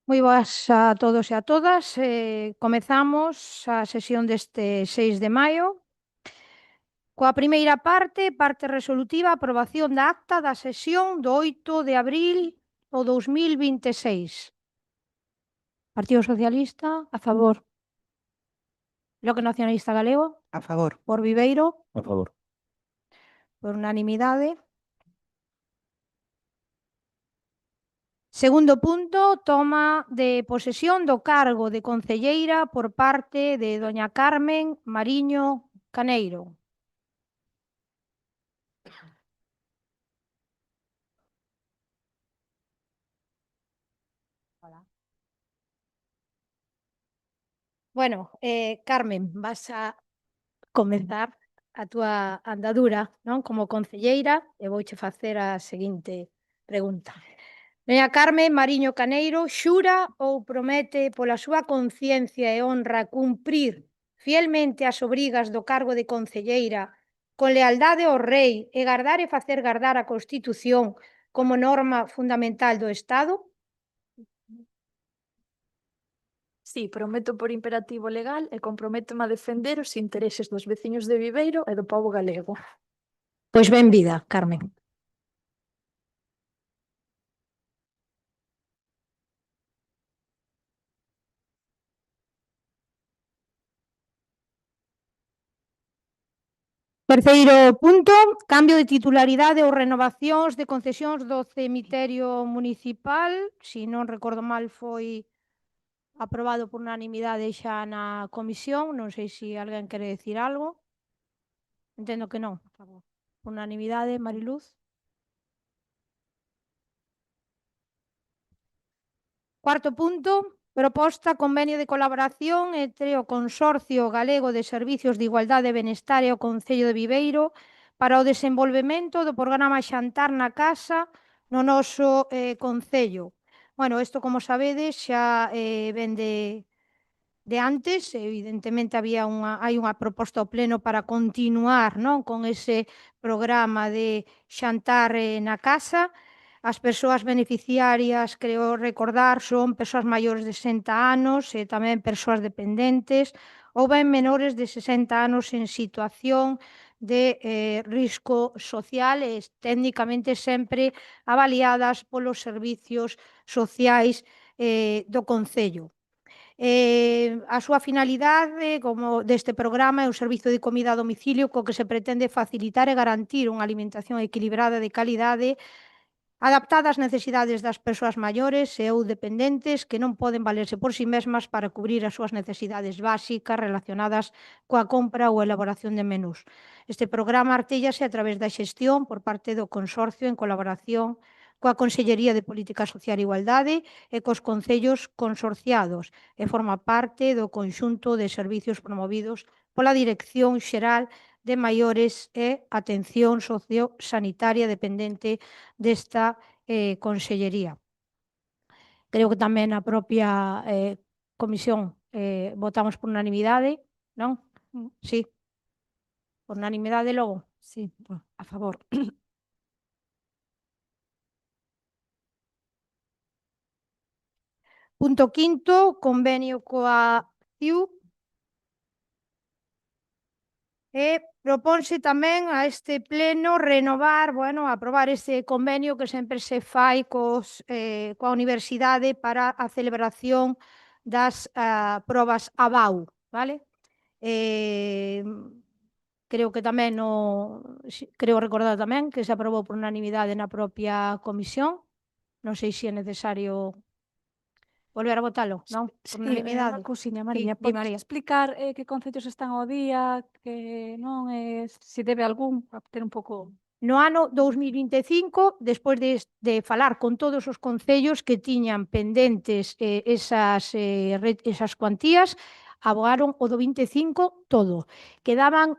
Moi boas a todos e a todas. Comezamos a sesión deste 6 de maio. Coa primeira parte resolutiva, aprobación da acta da sesión do 8 de abril do 2026. Partido Socialista, a favor. Bloque Nacionalista Galego, A favor. por Viveiro, A favor. por unanimidade. Segundo punto, toma de posesión do cargo de concelleira por parte de doña Carmen Mariño Caneiro. Hola. Bueno, Carmen, vas a comezar a túa andadura, non, como concelleira, e vouche facer a seguinte pregunta. Doña Carmen Mariño Caneiro xura ou promete pola súa conciencia e honra cumprir fielmente as obrigas do cargo de concelleira con lealdade ao rei e gardar e facer gardar a Constitución como norma fundamental do Estado? Sí, prometo por imperativo legal e comprométome a defender os intereses dos veciños de Viveiro e do pobo galego. Pois benvida, Carmen. Terceiro punto, cambio de titularidade ou renovacións de concesións do cemiterio municipal. Si non recordo mal, foi aprobado por unanimidade xa na comisión. Non sei se alguén quere decir algo. Entendo que non. Por unanimidade, Mariluz. Cuarto punto, proposta convenio de colaboración entre o Consorcio Galego de Servicios de Igualdade e Benestar e o Concello de Viveiro para o desenvolvemento do programa Xantar na Casa no noso concello. Bueno, isto, como sabedes, xa ven de antes. Evidentemente hai unha proposta ao pleno para continuar, non, con ese programa de Xantar na Casa. As persoas beneficiarias, creo recordar, son persoas maiores de 60 anos e tamén persoas dependentes ou ben menores de 60 anos en situación de risco social e técnicamente sempre avaliadas polos servicios sociais do concello. A súa finalidade como deste programa é o servizo de comida a domicilio co que se pretende facilitar e garantir unha alimentación equilibrada de calidade adaptada ás necesidades das persoas maiores e ou dependentes que non poden valerse por si mesmas para cubrir as súas necesidades básicas relacionadas coa compra ou elaboración de menús. Este programa artéllase a través da xestión por parte do Consorcio en colaboración coa Consellería de Política Social e Igualdade e cos concellos consorciados e forma parte do conxunto de servicios promovidos pola Dirección Xeral de Maiores e Atención Sociosanitaria dependente desta consellería. Creo que tamén a propia comisión votamos por unanimidade, non? Sí. Por unanimidade logo? Sí, a favor. Punto quinto, convenio coa CIU. E proponse tamén a este pleno renovar, aprobar ese convenio que sempre se fai coa universidade para a celebración das probas ABAU, vale? Creo que tamén creo recordar tamén que se aprobou por unanimidade na propia comisión. Non sei se é necesario volver a votalo, non? Por unanimidade. Unha cousiña, Mariña, Sí, podes María. explicar que concellos están ao día, que non, se debe algún, para ter un pouco... No ano 2025, despois de falar con todos os concellos que tiñan pendentes esas cuantías, abogaron o do 25 todo.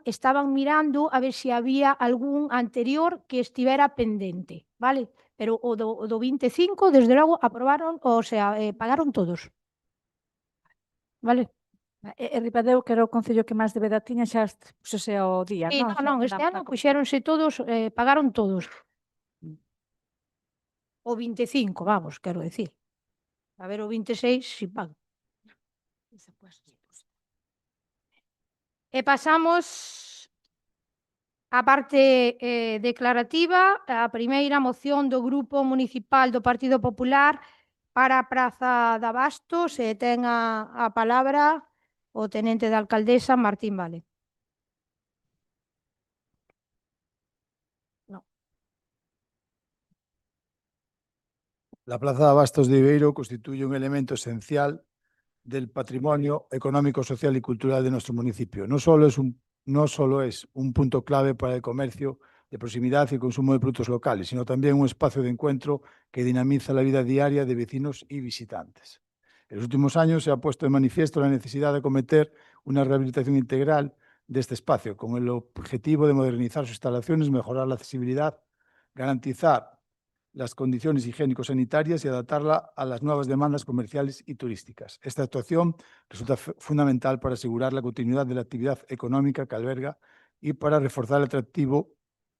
Estaban mirando a ver se había algún anterior que estivera pendente, vale? Pero o do 25, desde logo, aprobaron, o sea, pagaron todos. Vale? Ribadeo, que era o concello que máis débeda tiña, xa puxose ao día, Sí, non? non, este ano puxéronse todos, pagaron todos. O 25, vamos, quero decir. A ver, o 26 si paga. E pasamos á parte declarativa, a primeira moción do Grupo Municipal do Partido Popular para a Praza de Abastos, e ten a palabra o tenente de alcaldesa Martín Vale. La Plaza de Abastos de Viveiro constituye un elemento esencial del patrimonio económico, social y cultural de nuestro municipio. No solo es un punto clave para el comercio de proximidad y el consumo de productos locales, sino también un espacio de encuentro que dinamiza la vida diaria de vecinos y visitantes. En los últimos años se ha puesto de manifiesto la necesidad de acometer una rehabilitación integral de este espacio, con el objetivo de modernizar sus instalaciones, mejorar la accesibilidad, garantizar las condiciones higiénico-sanitarias y adaptarla a las nuevas demandas comerciales y turísticas. Esta actuación resulta fundamental para asegurar la continuidad de la actividad económica que alberga y para reforzar el atractivo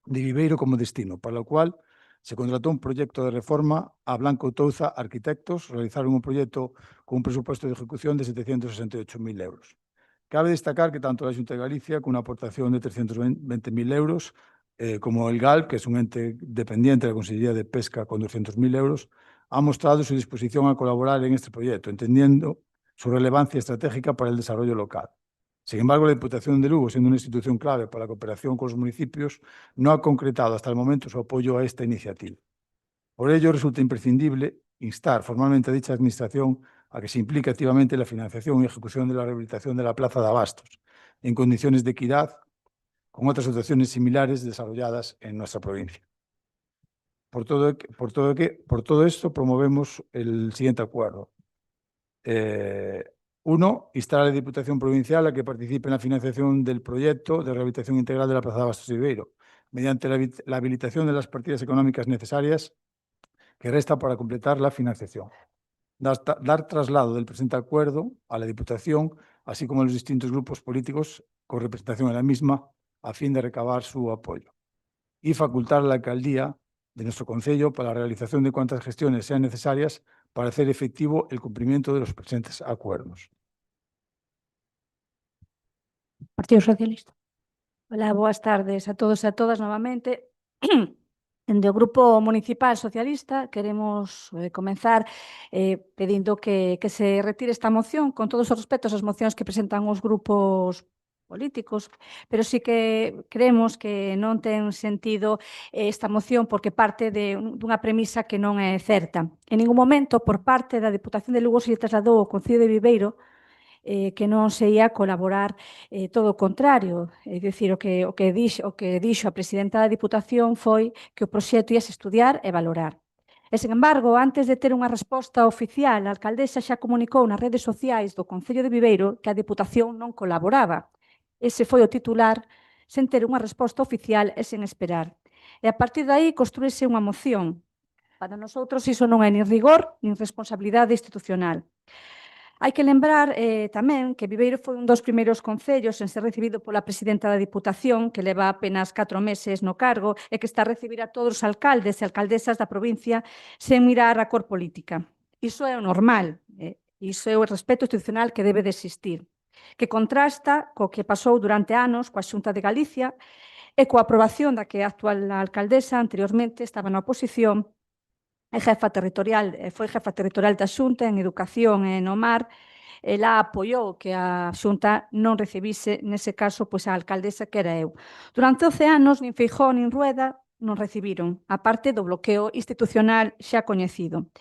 de Viveiro como destino, para lo cual se contrató un proyecto de reforma a Blanco Touza Arquitectos. Realizaron un proyecto con un presupuesto de ejecución de 768.000 euros. Cabe destacar que tanto la Xunta de Galicia, con una aportación de 320.000 euros, como el GALP, que es un ente dependiente de la Consejería de Pesca con 200.000 euros, ha mostrado su disposición a colaborar en este proyecto, entendiendo su relevancia estratégica para el desarrollo local. Sin embargo, la Diputación de Lugo, siendo una institución clave para la cooperación con los municipios, no ha concretado hasta el momento su apoyo a esta iniciativa. Por ello, resulta imprescindible instar formalmente a dicha Administración a que se implique activamente en la financiación y ejecución de la rehabilitación de la Plaza de Abastos, en condiciones de equidad con otras situaciones similares desarrolladas en nuestra provincia. Por todo esto, promovemos el siguiente acuerdo. 1. Instar a la Diputación Provincial a que participe en la financiación del proyecto de rehabilitación integral de la Plaza de Abastos de Viveiro, mediante la habilitación de las partidas económicas necesarias que resta para completar la financiación. Dar traslado del presente acuerdo a la Diputación, así como a los distintos grupos políticos con representación en la misma, a fin de recabar su apoyo. Y facultar a la alcaldía de nuestro concello para la realización de cuantas gestiones sean necesarias para hacer efectivo el cumplimiento de los presentes acuerdos. Partido Socialista. Hola, boas tardes a todos e a todas novamente. Dende o Grupo Municipal Socialista queremos comenzar pedindo que se retire esta moción con todos os respetos ás mocións que presentan os grupos políticos, pero sí que creemos que non ten sentido esta moción porque parte dunha premisa que non é certa. En ningún momento, por parte da Diputación de Lugo, se lle trasladou ao Concello de Viveiro que non se ia colaborar, todo o contrario. É dicir, o que dixo a presidenta da Diputación foi que o proxecto ia se estudiar e valorar. E, sen embargo, antes de ter unha resposta oficial, a alcaldesa xa comunicou nas redes sociais do Concello de Viveiro que a Diputación non colaboraba. Ese foi o titular, sen ter unha resposta oficial e sen esperar. E a partir de aí construíse unha moción. Para nosotros iso non é nin rigor nin responsabilidade institucional. Hai que lembrar tamén que Viveiro foi un dos primeiros concellos en ser recibido pola presidenta da Diputación, que leva apenas 4 meses no cargo e que está a recibir a todos os alcaldes e alcaldesas da provincia sen mirar a cor política. Iso é o normal, iso é o respeto institucional que debe de existir, que contrasta co que pasou durante anos coa Xunta de Galicia e coa aprobación da que a actual alcaldesa anteriormente estaba na oposición. Foi jefa territorial da Xunta en Educación e no Mar. Ela apoiou que a Xunta non recibise, nese caso, pois a alcaldesa que era eu. Durante 12 anos, nin Feijóo nin Rueda non recibiron, a parte do bloqueo institucional xa coñecido.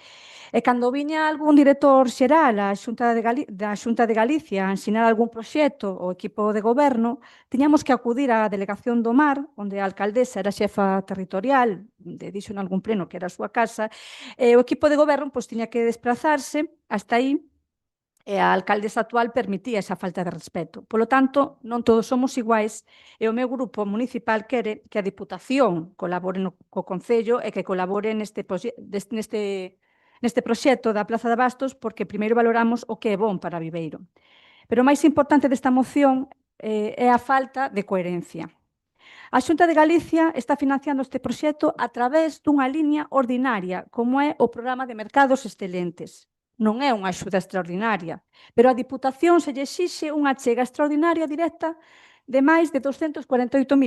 E cando viña algún director xeral da Xunta de Galicia a ensinar algún proxecto ao equipo de goberno, tiñamos que acudir á Delegación do Mar, onde a alcaldesa era xefa territorial, dixo en algún pleno que era a súa casa, e o equipo de goberno pois, tiña que desplazarse hasta aí, e a alcaldesa actual permitía esa falta de respeto. Polo tanto, non todos somos iguais e o meu grupo municipal quere que a Diputación colabore co Concello e que colabore neste proxecto da Plaza de Abastos porque primeiro valoramos o que é bon para Viveiro. Pero o máis importante desta moción é a falta de coherencia. A Xunta de Galicia está financiando este proxecto a través dunha liña ordinaria, como é o Programa de Mercados Excelentes. non é unha axuda extraordinaria, pero a Diputación se lle exixe unha achega extraordinaria directa de máis de 248.000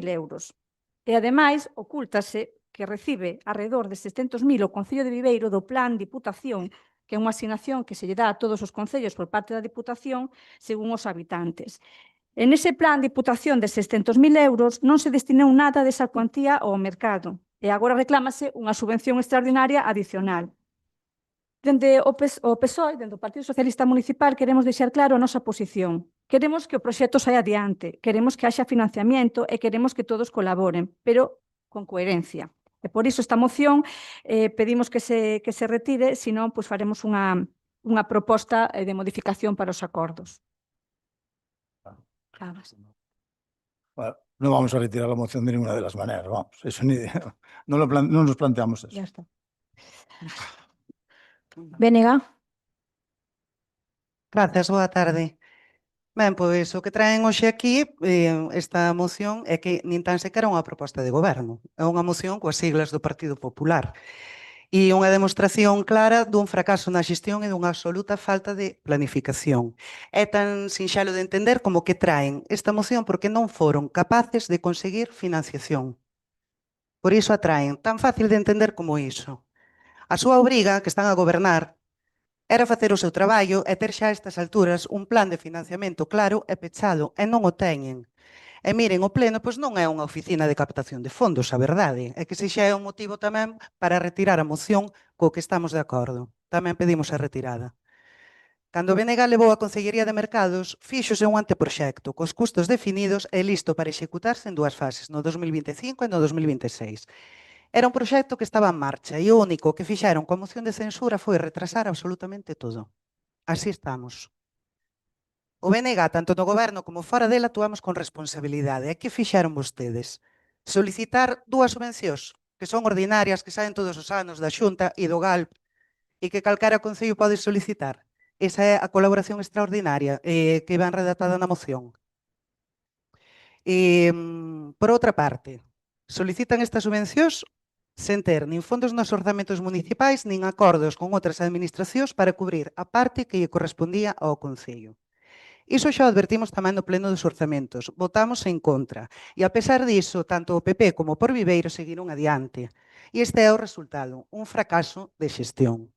euros. E, ademais, ocúltase que recibe alrededor de 600.000 o Concello de Viveiro do Plan Diputación, que é unha asignación que se lle dá a todos os concellos por parte da Diputación según os habitantes. En ese plan de Diputación de 600.000 euros non se destinou nada desa cuantía ao mercado e agora reclámase unha subvención extraordinaria adicional. Dende o PSOE, dende o Partido Socialista Municipal, queremos deixar claro a nosa posición. Queremos que o proxecto saia adiante, queremos que haxa financiamento e queremos que todos colaboren, pero con coherencia. E por iso esta moción pedimos que se retire, senón pois faremos unha proposta de modificación para os acordos. Acabas. Bueno, no vamos a retirar la moción de ninguna de las maneras, vamos. Eso ni no nos planteamos eso. Ya está. BNG. Grazas, boa tarde. Ben, pois o que traen hoxe aquí, esta moción, é que nin tan sequera unha proposta de goberno. É unha moción coas siglas do Partido Popular. E unha demostración clara dun fracaso na xestión e dunha absoluta falta de planificación. É tan sinxelo de entender como que traen esta moción porque non foron capaces de conseguir financiación. Por iso a traen, tan fácil de entender como iso. A súa obriga, que están a gobernar, era facer o seu traballo e ter xa a estas alturas un plan de financiamento claro e pechado, e non o teñen. E miren, o Pleno pois non é unha oficina de captación de fondos, a verdade, é que se xa é un motivo tamén para retirar a moción co que estamos de acordo. Tamén pedimos a retirada. Cando o BNG levou a Consellería de Mercados, fíxose un anteproxecto cos custos definidos e listo para executarse en dúas fases, no 2025 e no 2026. Era un proxecto que estaba en marcha e o único que fixeron coa moción de censura foi retrasar absolutamente todo. Así estamos. O BNG, tanto no goberno como fora dela, actuamos con responsabilidade. E que fixeron vostedes? Solicitar dúas subvencións, que son ordinarias, que saen todos os anos da Xunta e do GALP, e que calquera concello pode solicitar. Esa é a colaboración extraordinaria que van redactada na moción. Por outra parte, solicitan estas subvencións sen ter nin fondos nos orzamentos municipais nin acordos con outras administracións para cubrir a parte que lle correspondía ao Concello. Iso xa o advertimos tamén no pleno dos orzamentos. Votamos en contra. E a pesar diso, tanto o PP como por Viveiro seguiron adiante. E este é o resultado, un fracaso de xestión.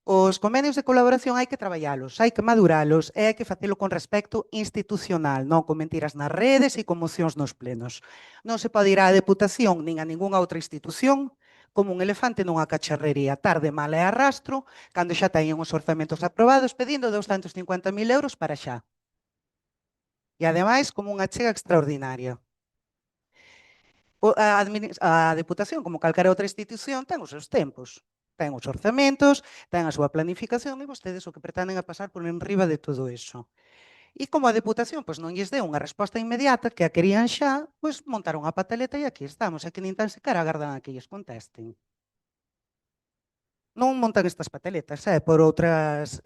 Os convenios de colaboración hai que traballalos, hai que maduralos e hai que facelo con respecto institucional, non con mentiras nas redes e con mocións nos plenos. Non se pode ir á Deputación nin a ningunha outra institución como un elefante nunha cacharrería, tarde, mal e arrastro, cando xa teñen os orzamentos aprobados pedindo 250.000 euros para xa. E, ademais, como unha chega extraordinaria. A Deputación, como calquera outra institución, ten os seus tempos. Ten os orzamentos, ten a súa planificación e vostedes o que pretenden é pasar por enriba de todo iso. E como a Deputación pois non lles deu unha resposta inmediata, que a querían xa, pois montaron a pataleta e aquí estamos, é que nin tan sequera agardan a que lles contesten. Non montan estas pateletas, por outras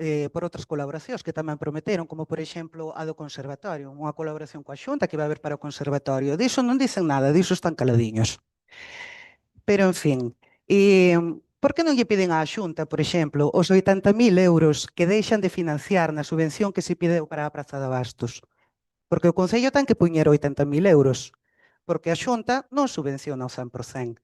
colaboracións que tamén prometeron, como por exemplo a do Conservatorio, unha colaboración coa Xunta que vai haber para o Conservatorio. Diso non dicen nada, diso están caladiños. Pero, en fin, por que non lle piden á Xunta, por exemplo, os 80.000 euros que deixan de financiar na subvención que se pideu para a Praza de Abastos? Porque o Concello ten que poñer 80.000 euros, porque a Xunta non subvenciona o 100%.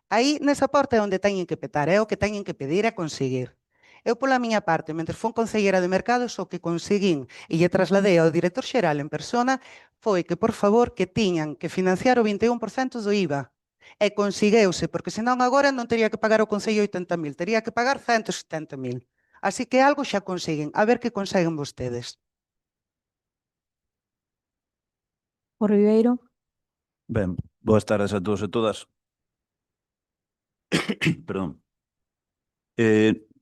Aí, nesa porta é onde teñen que petar, é o que teñen que pedir e conseguir. Eu, pola miña parte, mentre fun concellera de Mercados, o que conseguín e lle trasladei ao director xeral en persona foi que, por favor, que tiñan que financiar o 21% do IVA. E consigueuse, porque senón agora non teria que pagar o Concello 80.000, teria que pagar 170.000. Así que algo xa consiguen, a ver que conseguen vostedes. Por Ribeiro. Ben, boas tardes a todos e todas. Perdón.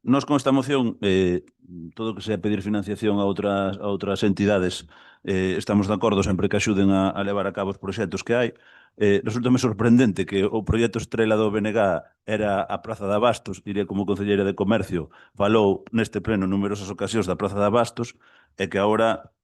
Nós con esta moción, todo o que sea pedir financiación a outras entidades, estamos de acordo sempre que axuden a levar a cabo os proxectos que hai. Resulta-me sorprendente que o proxecto estrela do BNG era a Praza de Abastos, diría como concelleira de Comercio, falou neste pleno numerosas ocasións da Praza de Abastos, e que agora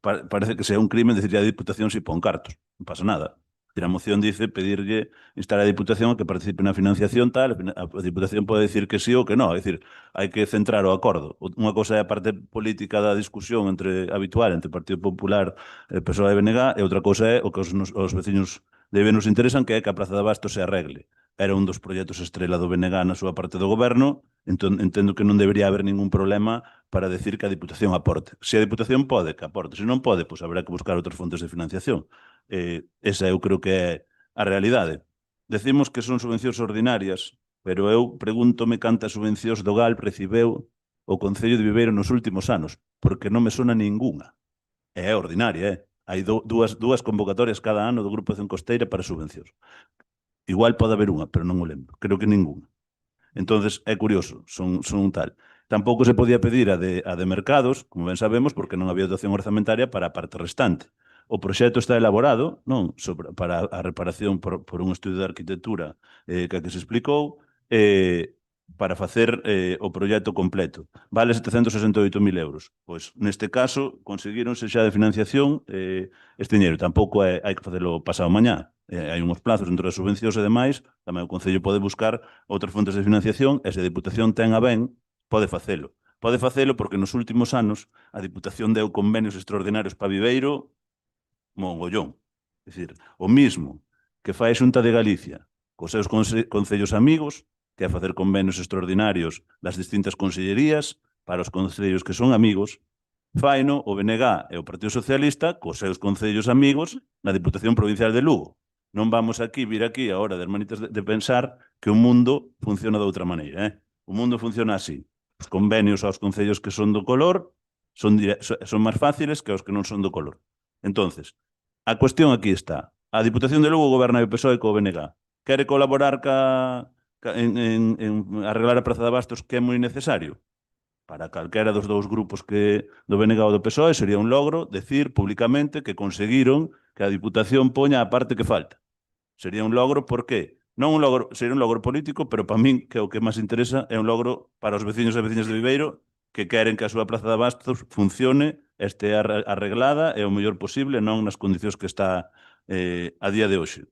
parece que sea un crimen decir a Diputación si pon cartos. Non pasa nada. A moción dice pedirlle instar a Diputación a que participe na financiación tal, a Diputación pode decir que sí ou que non, é dicir, hai que centrar o acordo. Unha cosa é a parte política da discusión habitual entre Partido Popular, PSOE e BNG, e outra cosa é o que os veciños de Viveiro nos interesan, que é que a Praza de Abastos se arregle. Era un dos proxectos estrela do BNG na súa parte do goberno, entón entendo que non debería haber ningún problema para decir que a Diputación aporte. Se a Diputación pode, que aporte. Se non pode, pois haberá que buscar outras fontes de financiación. Esa eu creo que é a realidade. Decimos que son subvencións ordinarias, pero eu pregúntome cantas subvencións do GAL recibeu o Concello de Viveiro nos últimos anos, porque non me sona ninguna. É ordinaria, Hai dúas convocatorias cada ano do Grupo de Acción Costeira para subvencións. Igual pode haber unha, pero non o lembro. Creo que ninguna. Entonces, é curioso, son tal. Tampouco se podía pedir a de mercados, como ben sabemos, porque non había dotación orzamentaria para a parte restante. O proxecto está elaborado para a reparación por un estudio de arquitectura que se explicou, para facer o proxecto completo. Vale 768.000 euros. Pois, neste caso, conseguíronse xa de financiación este dinheiro. Tampouco hai que facelo pasado mañá. Hai uns plazos entre as subvencións e demais, tamén o Concello pode buscar outras fontes de financiación e se a Diputación ten a ben, pode facelo. Pode facelo porque nos últimos anos a Diputación deu convenios extraordinarios para Viveiro mogollón. É dicir, o mismo que fai a Xunta de Galicia cos seus concellos amigos, que é facer convenios extraordinarios das distintas consellerías para os concellos que son amigos, faino o BNG e o Partido Socialista cos seus concellos amigos na Diputación Provincial de Lugo. Non vamos vir aquí a hora de hermanitas de pensar que o mundo funciona de outra maneira. O mundo funciona así. Os convenios aos concellos que son do color son máis fáciles que aos que non son do color. Entonces, a cuestión aquí está. A Diputación de Lugo goberna o PSOE co BNG. Quere colaborar en arreglar a Praza de Abastos, que é moi necesario? Para calquera dos dous grupos do BNG ou do PSOE sería un logro decir públicamente que conseguiron que a Diputación poña a parte que falta. Sería un logro, por qué? Sería un logro político, pero para min, que é o que máis interesa, é un logro para os veciños e veciñas de Viveiro que queren que a súa Praza de Abastos funcione, este arreglada e o mellor posible, non nas condicións que está a día de hoxe.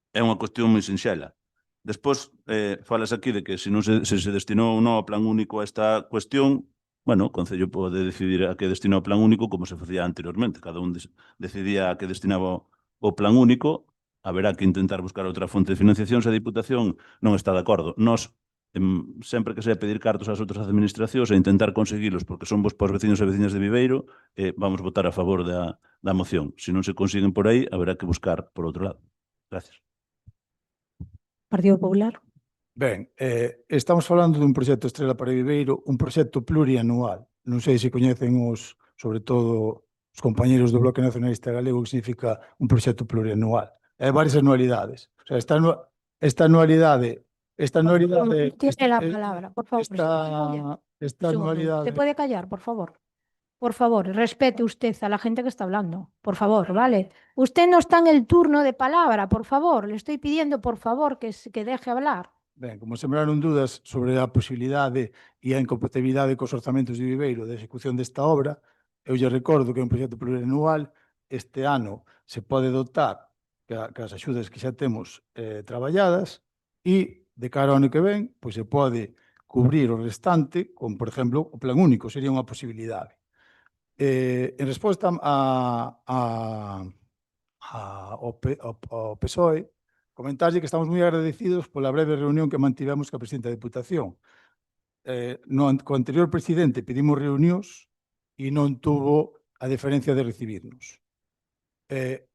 É unha cuestión moi sinxela. Despois, falas aquí de que se se destinou ou non ao plan único a esta cuestión, bueno, o Concello pode decidir a que destinou o plan único como se facía anteriormente. Cada un decidía a que destinaba o plan único. Haberá que intentar buscar outra fonte de financiación se a Diputación non está de acordo. Nós, sempre que sea pedir cartos ás outras administracións e intentar conseguilos porque son vos para os veciños e veciñas de Viveiro, vamos votar a favor da moción. Se non se consiguen por aí, haberá que buscar por outro lado. Gracias. Partido Popular. Ben, estamos falando dun proxecto estrela para Viveiro, un proxecto plurianual. Non sei se coñecen sobre todo os compañeros do Bloque Nacionalista Galego, que significa un proxecto plurianual. Varias anualidades. O sea, esta anualidade... Tiene la palabra, por favor. Esta anualidade... ¿Se puede callar, por favor? Por favor, respete usted a la gente que está hablando. Por favor, ¿vale? Usted no está en el turno de palabra, por favor. Le estoy pidiendo, por favor, que deje hablar. Ben, como sembraron dudas sobre a posibilidade e a incompatibilidade cos orzamentos de Viveiro de execución desta obra, eu lle recordo que é un proxecto plurianual. Este ano se pode dotar que as axudas que xa temos traballadas e de cara ao ano que ven, pois se pode cubrir o restante con, por exemplo, o plan único, sería unha posibilidade. En resposta ao PSOE, comentarlle que estamos moi agradecidos pola breve reunión que mantivemos ca presidenta da Diputación. Co anterior presidente pedimos reunións e non tuvo a deferencia de recibirnos.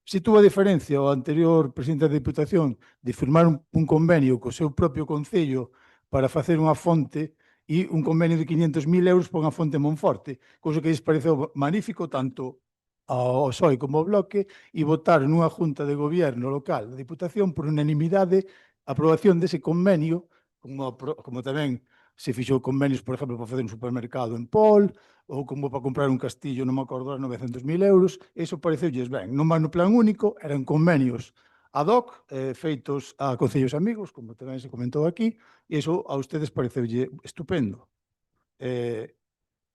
Si tuvo a diferencia o anterior presidente da Diputación de firmar un convenio co seu propio Concello para facer unha fonte e un convenio de 500.000 euros para unha fonte en Monforte, cousa que lles pareceu magnífico tanto ao PSOE como ao Bloque, e votar nunha junta de goberno local da Diputación por unanimidade a aprobación dese convenio, como tamén se fixou convenios, por exemplo, para facer un supermercado en Pol, ou como para comprar un castillo, non me acordo, 900.000 euros, iso pareceulles ben. Non vai no plan único, eran convenios ad hoc, feitos a concellos amigos, como tamén se comentou aquí, e iso a ustedes pareceulle estupendo.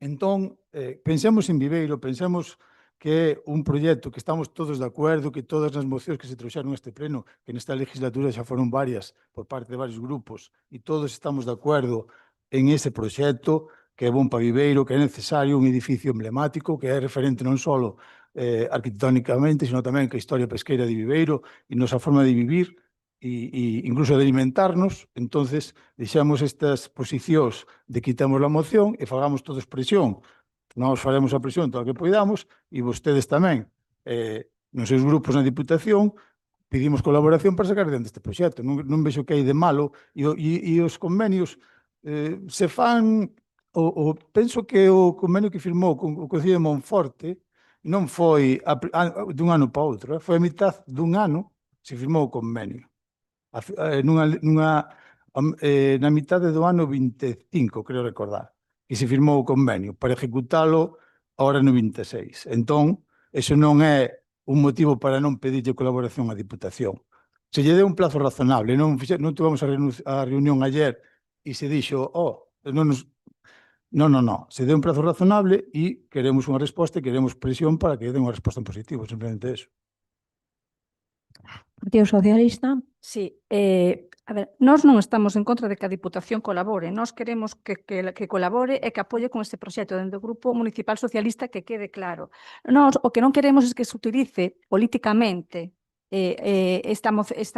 Entón, pensemos en Viveiro, pensemos que é un proxecto que estamos todos de acordo, que todas as mocións que se trouxeron neste pleno, que nesta legislatura xa foron varias por parte de varios grupos, e todos estamos de acordo en ese proxecto, que é bon para Viveiro, que é necesario un edificio emblemático, que é referente non só arquitectónicamente, sino tamén que a historia pesqueira de Viveiro e nosa forma de vivir e incluso de alimentarnos. Entonces, deixamos estas posicións de quitamos a moción e fagamos todos presión. Nós faremos a presión todo o que poidamos e vostedes tamén, nos seus grupos na Diputación, pedimos colaboración para sacar dentro este proxecto. Non vexo que hai de malo e os convenios se fan, penso que o convenio que firmou con o Concello de Monforte non foi dun ano para outro, foi a mitad dun ano se firmou o convenio. Na mitade do ano 25, creo recordar, que se firmou o convenio para ejecutalo ahora no 26. Entón, eso non é un motivo para non pedirlle colaboración á Diputación. Se lle deu un plazo razonable, non tivemos a reunión ayer e se dixo, non, se deu un prazo razonable e queremos unha resposta e queremos presión para que den unha resposta en positivo, simplemente eso. Partido Socialista. Sí, a ver, nós non estamos en contra de que a Diputación colabore, nós queremos que colabore e que apoie con este proxecto dentro do Grupo Municipal Socialista, que quede claro. Nós o que non queremos é que se utilice políticamente esta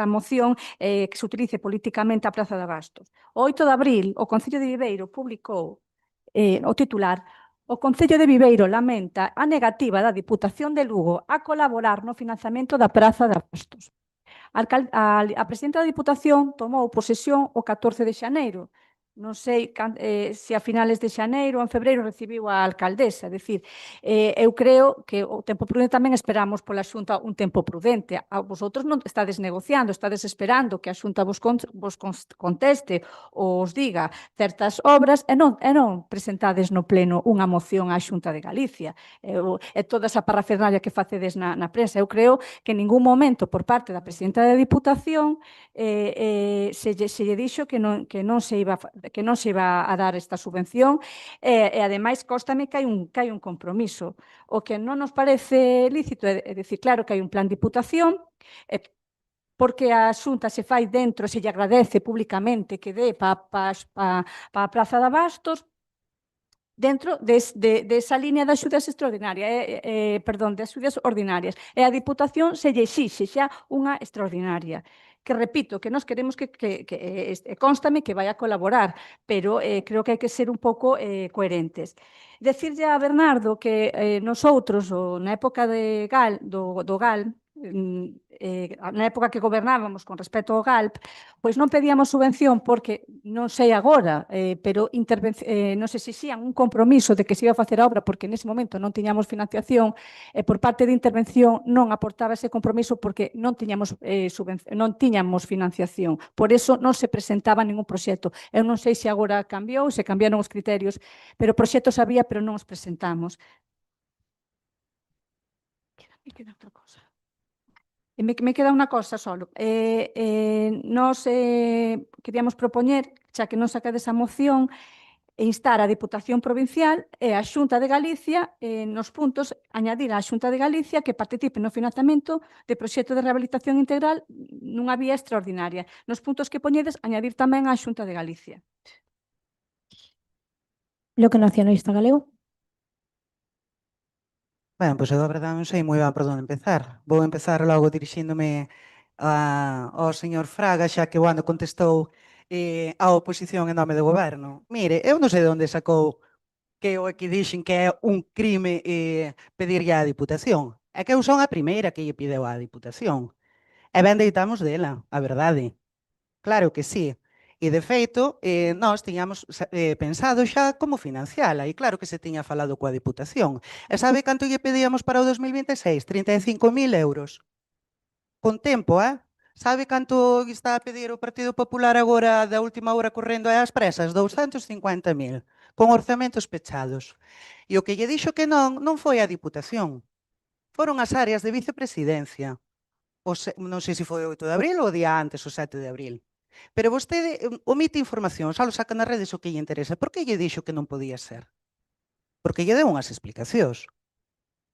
moción, que se utilice políticamente a Praza de Abastos. O 8 de abril, o Concello de Viveiro publicou o titular: o Concello de Viveiro lamenta a negativa da Diputación de Lugo a colaborar no financiamento da Praza de Abastos. A presidenta da Diputación tomou posesión o 14 de xaneiro. Non sei se a finales de xaneiro ou en febreiro recibiu a alcaldesa. É dicir, eu creo que o tempo prudente tamén esperamos pola Xunta un tempo prudente. Vosotros non estades negociando, estades esperando que a Xunta vos conteste ou os diga certas obras e non presentades no pleno unha moción á Xunta de Galicia. E toda esa parrafernalia que facedes na prensa. Eu creo que en ningún momento por parte da presidenta da Diputación se lle dixo que non se iba a dar esta subvención e ademais cóstame que hai un compromiso. O que non nos parece lícito é dicir, claro que hai un plan de Diputación, porque a Xunta se fai dentro, se lle agradece públicamente que dé para a Praza de Abastos, dentro desa línea de axudas extraordinarias, de axudas ordinarias. E a Diputación se lle exixe xa unha extraordinaria. Que repito, que nós queremos que constame que vai a colaborar, pero creo que hai que ser un pouco coherentes. Decirlle a Bernardo que nosotros, na época do GAL, na época que gobernábamos con respecto ao GALP, pois non pedíamos subvención porque, non sei agora, pero nos exixían un compromiso de que se iba a facer a obra porque nese momento non tiñamos financiación e por parte de intervención non aportaba ese compromiso porque non tiñamos financiación. Por eso non se presentaba ningún proxecto. Eu non sei se agora cambiou, se cambiaron os criterios, pero proxectos había, pero non os presentamos. Me queda outra cosa. Me queda unha cosa solo. Nos queríamos propoñer, xa que non sacades a moción, instar a Diputación Provincial e a Xunta de Galicia nos puntos, añadir a Xunta de Galicia que participe no financiamento de proxecto de rehabilitación integral nunha vía extraordinaria. Nos puntos que poñedes, añadir tamén a Xunta de Galicia. Bloque Nacionalista Galego. Ben, pois eu a verdade non sei moi ben por onde empezar. Vou empezar logo dirixíndome ao señor Fraga, xa que o ano contestou a oposición en nome do goberno. Mire, eu non sei de onde sacou que o que dixen que é un crime pedirlle á Diputación. É que eu son a primeira que lle pideu á Diputación. E ben deitamos dela, a verdade. Claro que sí. E, de feito, nós tiñamos pensado xa como financiala, e claro que se tiña falado coa Diputación. E sabe canto lle pedíamos para o 2026? 35.000 euros. Con tempo, Sabe canto está a pedir o Partido Popular agora da última hora correndo ás presas? 250.000, con orzamentos pechados. E o que lle dixo que non foi a Diputación. Foron as áreas de vicepresidencia. Non sei se foi o 8 de abril ou o día antes, o 7 de abril. Pero vostede omite información, xa lo saca nas redes o que lle interesa. Por que lle dixo que non podía ser? Porque lle deu unhas explicacións.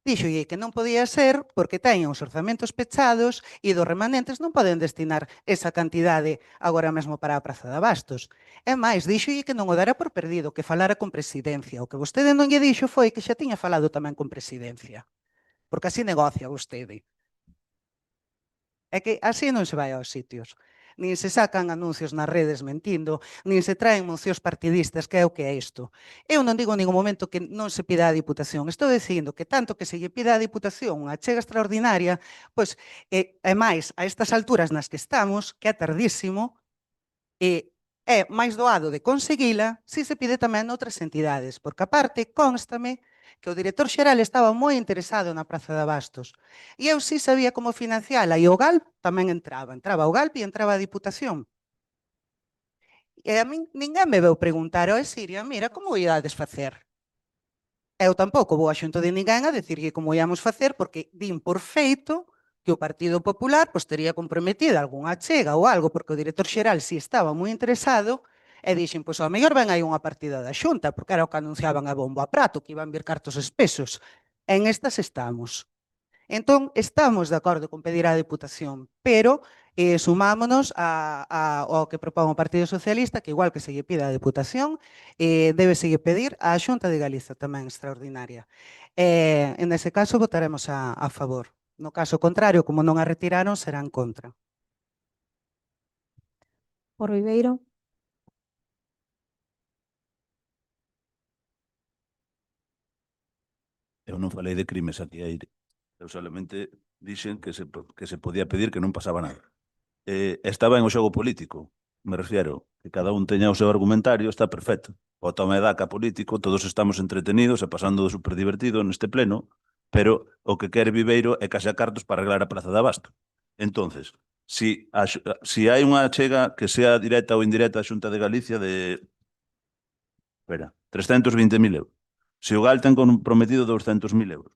Díxolle que non podía ser porque teñen os orzamentos pechados e dos remanentes non poden destinar esa cantidade agora mesmo para a Praza de Abastos. E máis, díxolle que non o dara por perdido, que falara con Presidencia. O que vostede non lle dixo foi que xa tiña falado tamén con Presidencia. Porque así negocia vostede. É que así non se vai aos sitios. Nin se sacan anuncios nas redes mentindo, nin se traen mocións partidistas, que é o que é isto. Eu non digo en ningún momento que non se pida a Diputación. Estou dicindo que tanto que se lle pida a Diputación unha achega extraordinaria, pois, é máis a estas alturas nas que estamos, que é tardísimo, é máis doado de conseguila se se pide tamén noutras entidades, porque aparte constame que o director xeral estaba moi interesado na Praza de Abastos. E eu sí sabía como financiala, e o GALP tamén entraba. Entraba o GALP e entraba a Diputación. E a min ninguén me veu preguntar, Siria, mira, como iades facer? Eu tampouco vou a xunto de ninguén a decirlle como íamos facer, porque din por feito que o Partido Popular pois, tería comprometida algunha achega ou algo, porque o director xeral si estaba moi interesado, e dixen, pois, ao mellor ven aí unha partida da Xunta, porque era o que anunciaban a bombo a prato, que iban vir cartos espesos. En estas estamos. Entón, estamos de acordo con pedir á Deputación, pero sumámonos ao que propón o Partido Socialista, que igual que se lle pida a Deputación, debe se lle pedir á Xunta de Galiza tamén extraordinaria. En ese caso, votaremos a favor. No caso contrario, como non a retiraron, serán contra. Por Viveiro. Eu non falei de crimes aquí aire. Eu solamente dixen que se podía pedir que non pasaba nada. Estaba en o xogo político. Me refiero que cada un teña o seu argumentario, está perfecto. O toma e daca político, todos estamos entretenidos e pasando super divertido neste pleno, pero o que quere Viveiro é case a cartos para arreglar a Praza de Abasto. Entonces, si hai unha achega que sea directa ou indirecta a Xunta de Galicia de 320.000 euros. Se o GAL ten comprometido 200.000 euros,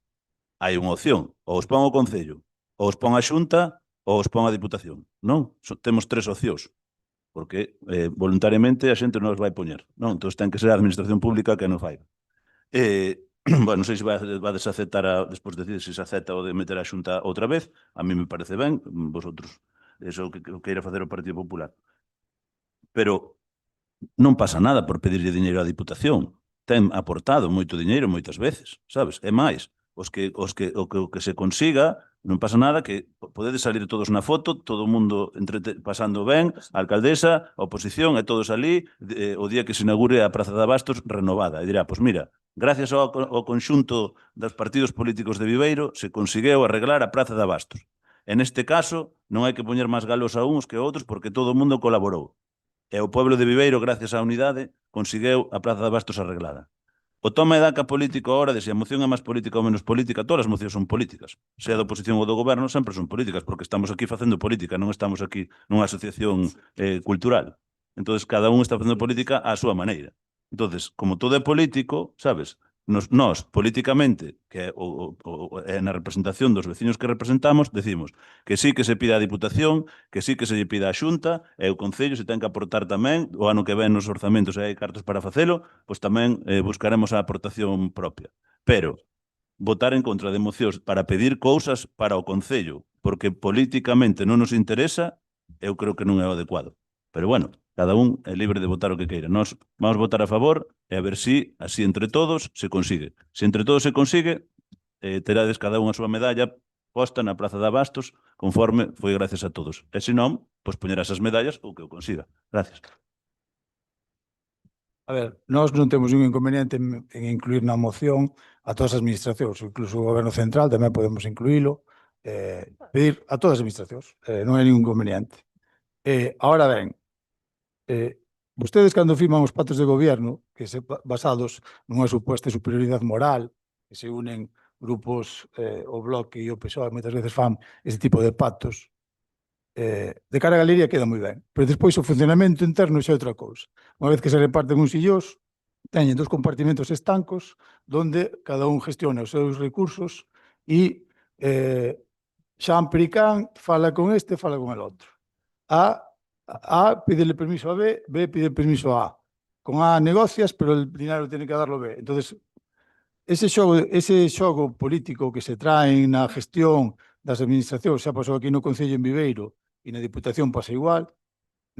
hai unha opción, ou os pon o Concello, ou os pon a Xunta, ou os pon a Diputación. Non? Temos tres opcións, porque voluntariamente a xente non os vai poñer. Non? Entón ten que ser a Administración Pública que non fai. Bueno, non sei se vades aceptar, despois decide se se acepta o de meter a Xunta outra vez, a mí me parece ben, vosotros, eso que queira facer o Partido Popular. Pero non pasa nada por pedirlle diñeiro á Diputación. Ten aportado moito diñeiro moitas veces, sabes? É máis, o que se consiga, non pasa nada, que podedes salir todos na foto, todo o mundo pasando ben, a alcaldesa, a oposición, e todos ali, o día que se inaugure a Praza de Abastos renovada. E dirá, pois mira, gracias ao conxunto dos partidos políticos de Viveiro, se conseguiu arreglar a Praza de Abastos. En este caso, non hai que poñer máis galos a uns que a outros, porque todo o mundo colaborou. E o pueblo de Viveiro, gracias á unidade, conseguiu a Praza de Abastos arreglada. O toma e daca político agora, de se a moción é máis política ou menos política, todas as mocións son políticas. Se é da oposición ou do goberno, sempre son políticas, porque estamos aquí facendo política, non estamos aquí nunha asociación cultural. Entón, cada un está facendo política á súa maneira. Entón, como todo é político, sabes, nós, políticamente, que é na representación dos veciños que representamos, decimos que sí que se pida a Diputación, que sí que se lle pida a Xunta, e o Concello se ten que aportar tamén, o ano que ven nos orzamentos e hai cartas para facelo, pois tamén buscaremos a aportación propia. Pero votar en contra de mocións para pedir cousas para o Concello, porque políticamente non nos interesa, eu creo que non é o adecuado. Pero bueno, cada un é libre de votar o que queira. Nós vamos votar a favor e a ver si, así entre todos, se consigue. Se entre todos se consigue, terades cada un a súa medalla posta na Praza de Abastos, conforme foi gracias a todos. E se non, pois poñerás as medallas ou que o consiga. Gracias. A ver, nós non temos ningún inconveniente en incluir na moción a todas as administracións, incluso o Goberno Central tamén podemos incluílo, pedir a todas as administracións, non hai ningún inconveniente. Ahora ben, vostedes cando firman os pactos de gobierno, que se basados nunha suposta superioridade moral, que se unen grupos, o Bloque e o PSOE, moitas veces fan ese tipo de pactos, de cara a galería queda moi ben, pero despois o funcionamento interno xa é outra cousa. Unha vez que se reparten uns illós, teñen dos compartimentos estancos onde cada un gestiona os seus recursos e Xan Pericán fala con este, fala con el outro. A pídele permiso a B, B pide permiso a A. Con A negocias, pero el dinero tiene que darlo B. Entonces, ese xogo político que se traen na gestión das administracións, xa pasou aquí no Concello en Viveiro e na Diputación pasa igual.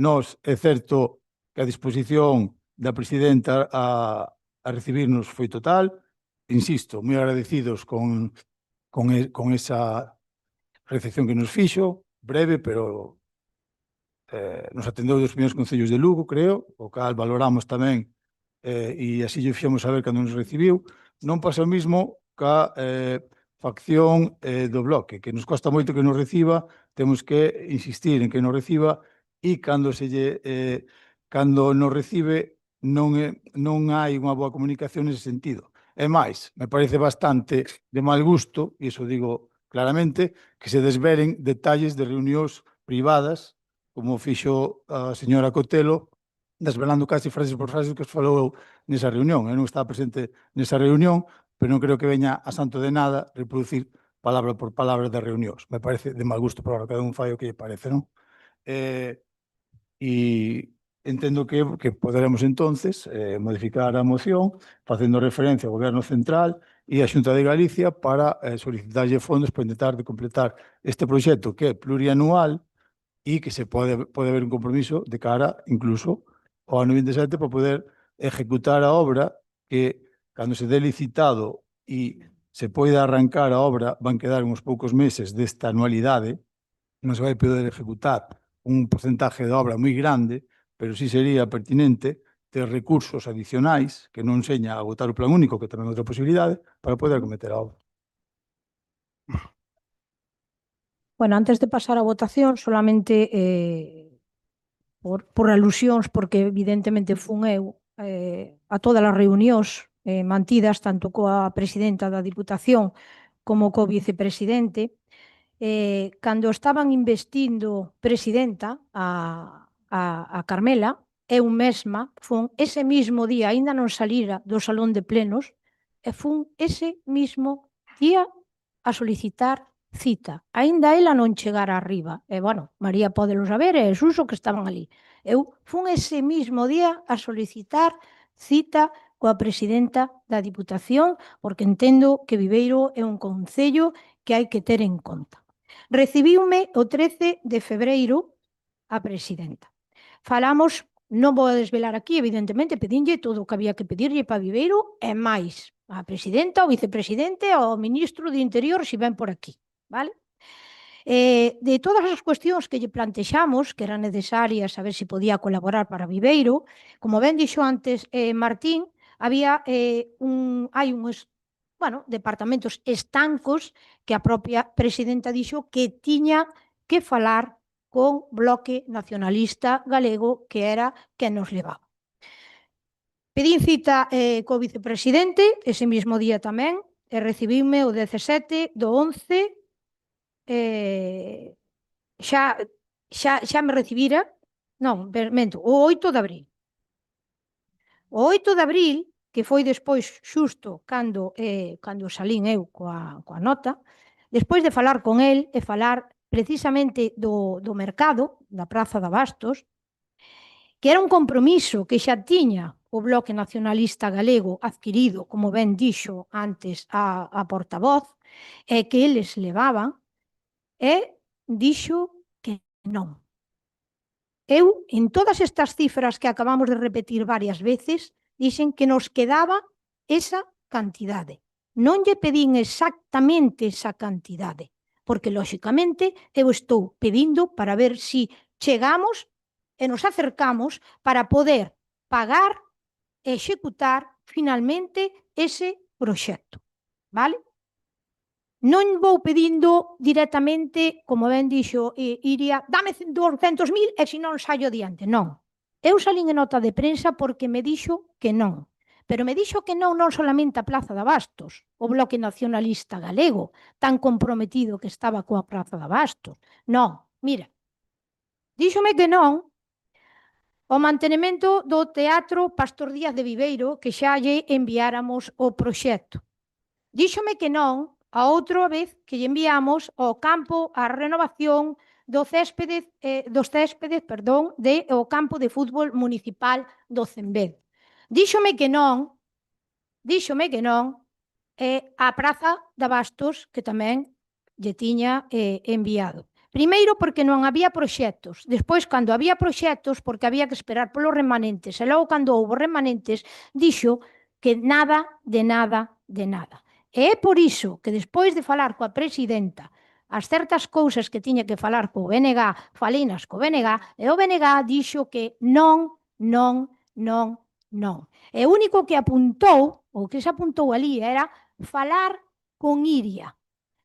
Nós, é certo que a disposición da presidenta a recibirnos foi total. Insisto, moi agradecidos con esa recepción que nos fixo, breve, pero nos atendeu dos primeiros concellos de Lugo, creo, o cal valoramos tamén e así lle fixemos saber cando nos recibiu. Non pasa o mismo ca facción do bloque, que nos costa moito que nos reciba, temos que insistir en que nos reciba e cando nos recibe non hai unha boa comunicación nese sentido. É máis, me parece bastante de mal gusto, e iso digo claramente, que se desvelen detalles de reunións privadas, como fixo a señora Cotelo, desvelando casi frases por frases que os falou nesa reunión. Eu non estaba presente nesa reunión, pero non creo que veña a santo de nada reproducir palabra por palabra das reunións. Me parece de mal gusto, pero cada un fai o que lle parece, non? E entendo que poderemos entonces modificar a moción facendo referencia ao Goberno Central e a Xunta de Galicia para solicitarlle fondos para intentar de completar este proxecto que é plurianual e que se pode haber un compromiso de cara incluso ao ano 27 para poder ejecutar a obra que cando se dé licitado e se poida arrancar a obra van quedar uns poucos meses desta anualidade, non se vai poder ejecutar un porcentaje de obra moi grande, pero sí sería pertinente ter recursos adicionais que non seña agotar o plan único, que tamén é outra posibilidade, para poder acometer a obra. Bueno, antes de pasar a votación, solamente por alusións, porque evidentemente fun eu a todas as reunións mantidas, tanto coa presidenta da Diputación como co vicepresidente, cando estaban investindo presidenta a Carmela, eu mesma fun ese mismo día, aínda non salira do salón de plenos, e fun ese mismo día a solicitar cita. Aínda ela non chegara arriba. E, bueno, María podelo saber e Suso que estaban ali. Eu fun ese mismo día a solicitar cita coa presidenta da Diputación porque entendo que Viveiro é un concello que hai que ter en conta. Recibiume o 13 de febreiro a presidenta. Falamos, non vou a desvelar aquí, evidentemente, pedinlle todo o que había que pedirlle para Viveiro e máis. A presidenta, o vicepresidente, o ministro de Interior, se ven por aquí, vale? De todas as cuestións que lle plantexamos, que eran necesarias saber se podía colaborar para Viveiro, como ben dixo antes Martín, hai uns departamentos estancos que a propia presidenta dixo que tiña que falar con Bloque Nacionalista Galego, que era quen nos levaba. Pedín cita co vicepresidente ese mismo día tamén, e recibiume o 17 do 11, xa me recibira, non, mento, o 8 de abril. O 8 de abril, que foi despois xusto cando salín eu coa nota, despois de falar con el e falar precisamente do mercado, da Praza de Abastos, que era un compromiso que xa tiña o Bloque Nacionalista Galego adquirido, como ben dixo antes a portavoz, e que eles levaban, e dixo que non. Eu, en todas estas cifras que acabamos de repetir varias veces, dixen que nos quedaba esa cantidade. Non lle pedín exactamente esa cantidade, porque, lóxicamente, eu estou pedindo para ver se chegamos e nos acercamos para poder pagar e executar finalmente ese proxecto, vale? Non vou pedindo directamente, como ben dixo Iria, dame 200.000 e se non saio diante. Non. Eu salín en nota de prensa porque me dixo que non. Pero me dixo que non solamente a Praza de Abastos, o Bloque Nacionalista Galego, tan comprometido que estaba coa Praza de Abastos. Non, mira, díxome que non o mantenimento do Teatro Pastor Díaz de Viveiro, que xa lle enviáramos o proxecto. Díxome que non a outra vez que lle enviamos ao campo a renovación dos céspedes, o campo de fútbol municipal do Cembed. Díxome que non, e a Praza de Bastos, que tamén lle tiña enviado. Primeiro, porque non había proxectos. Despois, cando había proxectos, porque había que esperar polos remanentes. E logo, cando houve remanentes, dixo que nada, de nada, de nada. E é por iso que despois de falar coa presidenta as certas cousas que tiña que falar co BNG, falinas co BNG, e o BNG dixo que non. E o único que apuntou, ou que se apuntou ali, era falar con Iria.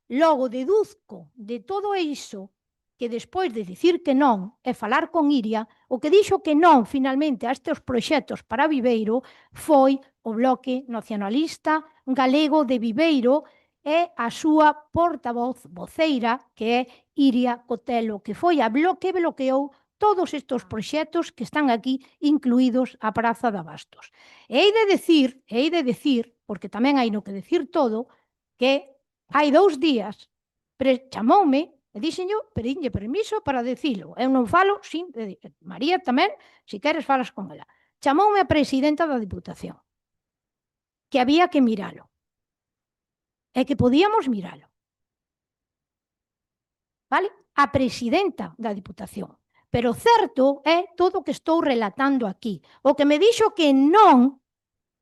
Logo, deduzco de todo iso que despois de dicir que non e falar con Iria, o que dixo que non finalmente a estes proxectos para Viveiro foi o Bloque Nacionalista Galego de Viveiro e a súa portavoz voceira, que é Iria Cotelo, que foi a que bloqueou todos estes proxectos que están aquí incluídos a Praza de Bastos. E hei de decir, porque tamén hai no que decir todo, que hai 2 días chamoume e dixenllo, pedinlle permiso para dicilo. Eu non falo sin... María tamén, se queres falas con ela. Chamoume a presidenta da Diputación, que había que miralo. E que podíamos miralo. Vale? A presidenta da Diputación. Pero certo é todo o que estou relatando aquí. O que me dixo que non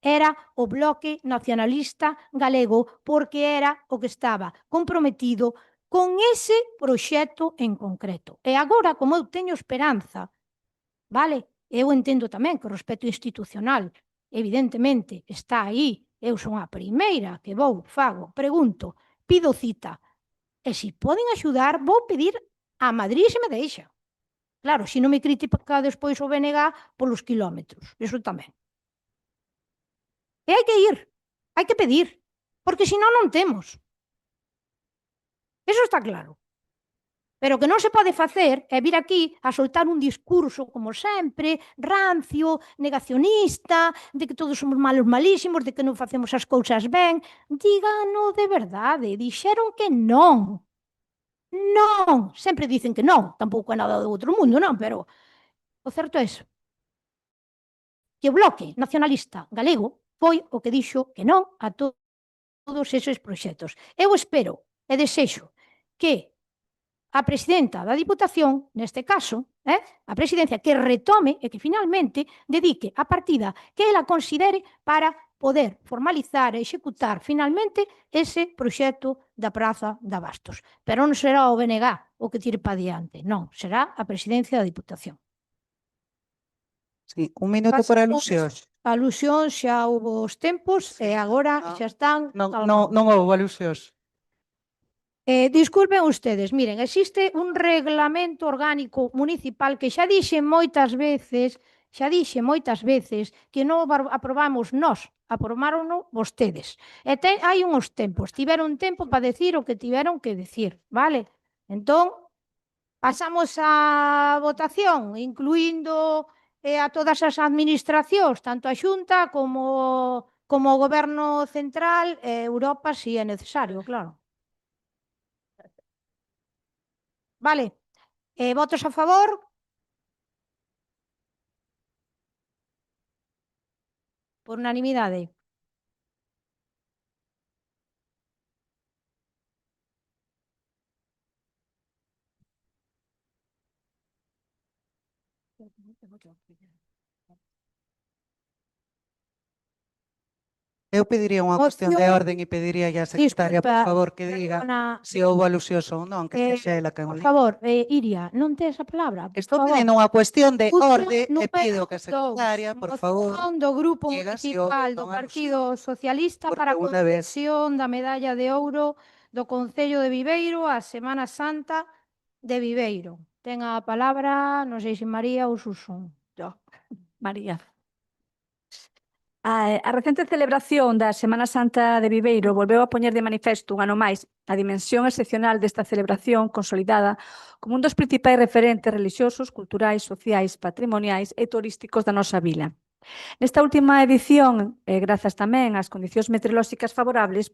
era o Bloque Nacionalista Galego porque era o que estaba comprometido con ese proxecto en concreto. E agora, como eu teño esperanza, vale, eu entendo tamén que o respeto institucional evidentemente está aí, eu son a primeira que vou, fago, pregunto, pido cita, e se poden axudar, vou pedir a Madrid se me deixa. Claro, se non me critica despois o BNG polos kilómetros, eso tamén. E hai que ir, hai que pedir, porque senón non temos. Eso está claro. Pero o que non se pode facer é vir aquí a soltar un discurso, como sempre, rancio, negacionista, de que todos somos malos malísimos, de que non facemos as cousas ben. Dígano de verdade, dixeron que non. Non, sempre dicen que non, tampouco é nada do outro mundo, non, pero o certo é eso. Que o Bloque Nacionalista Galego foi o que dixo que non a todos esos proxectos. Eu espero e desexo que a presidenta da Diputación, neste caso, a presidencia, que retome e que finalmente dedique a partida que ela considere para poder formalizar e executar finalmente ese proxecto da Praza de Bastos. Pero non será o BNG o que tire para diante, non, será a presidencia da Diputación. Sí, un minuto por alusións. Alusións xa houve os tempos e agora xa están... Non houve alusións. Disculpen ustedes, miren, existe un reglamento orgánico municipal que xa dixe moitas veces que non aprobamos nós, aprobarono vostedes. E hai uns tempos, tiveron tempo para decir o que tiveron que decir, vale? Entón, pasamos a votación, incluindo a todas as administracións, tanto a Xunta como o Goberno Central e Europa, si é necesario, claro. Vale, votos a favor? Por unanimidade. Eu pediría unha cuestión de orden e pediría a secretaria, por favor, que diga se houve alusións ou non, que sexa ela que o Por diga. favor, Iria, non tes a palabra? Estou pedindo unha cuestión de orde e Número pido que a 2, secretaria, por favor, moción do Grupo diga se houve Municipal ou do non Partido Socialista Por para a segunda vez. concesión da medalla de ouro do Concello de Viveiro á Semana Santa de Viveiro. Ten a palabra, non sei se María ou Susun. María. A recente celebración da Semana Santa de Viveiro volveu a poñer de manifesto un ano máis a dimensión excepcional desta celebración consolidada como un dos principais referentes relixiosos, culturais, sociais, patrimoniais e turísticos da nosa vila. Nesta última edición, grazas tamén ás condicións meteorolóxicas favorables,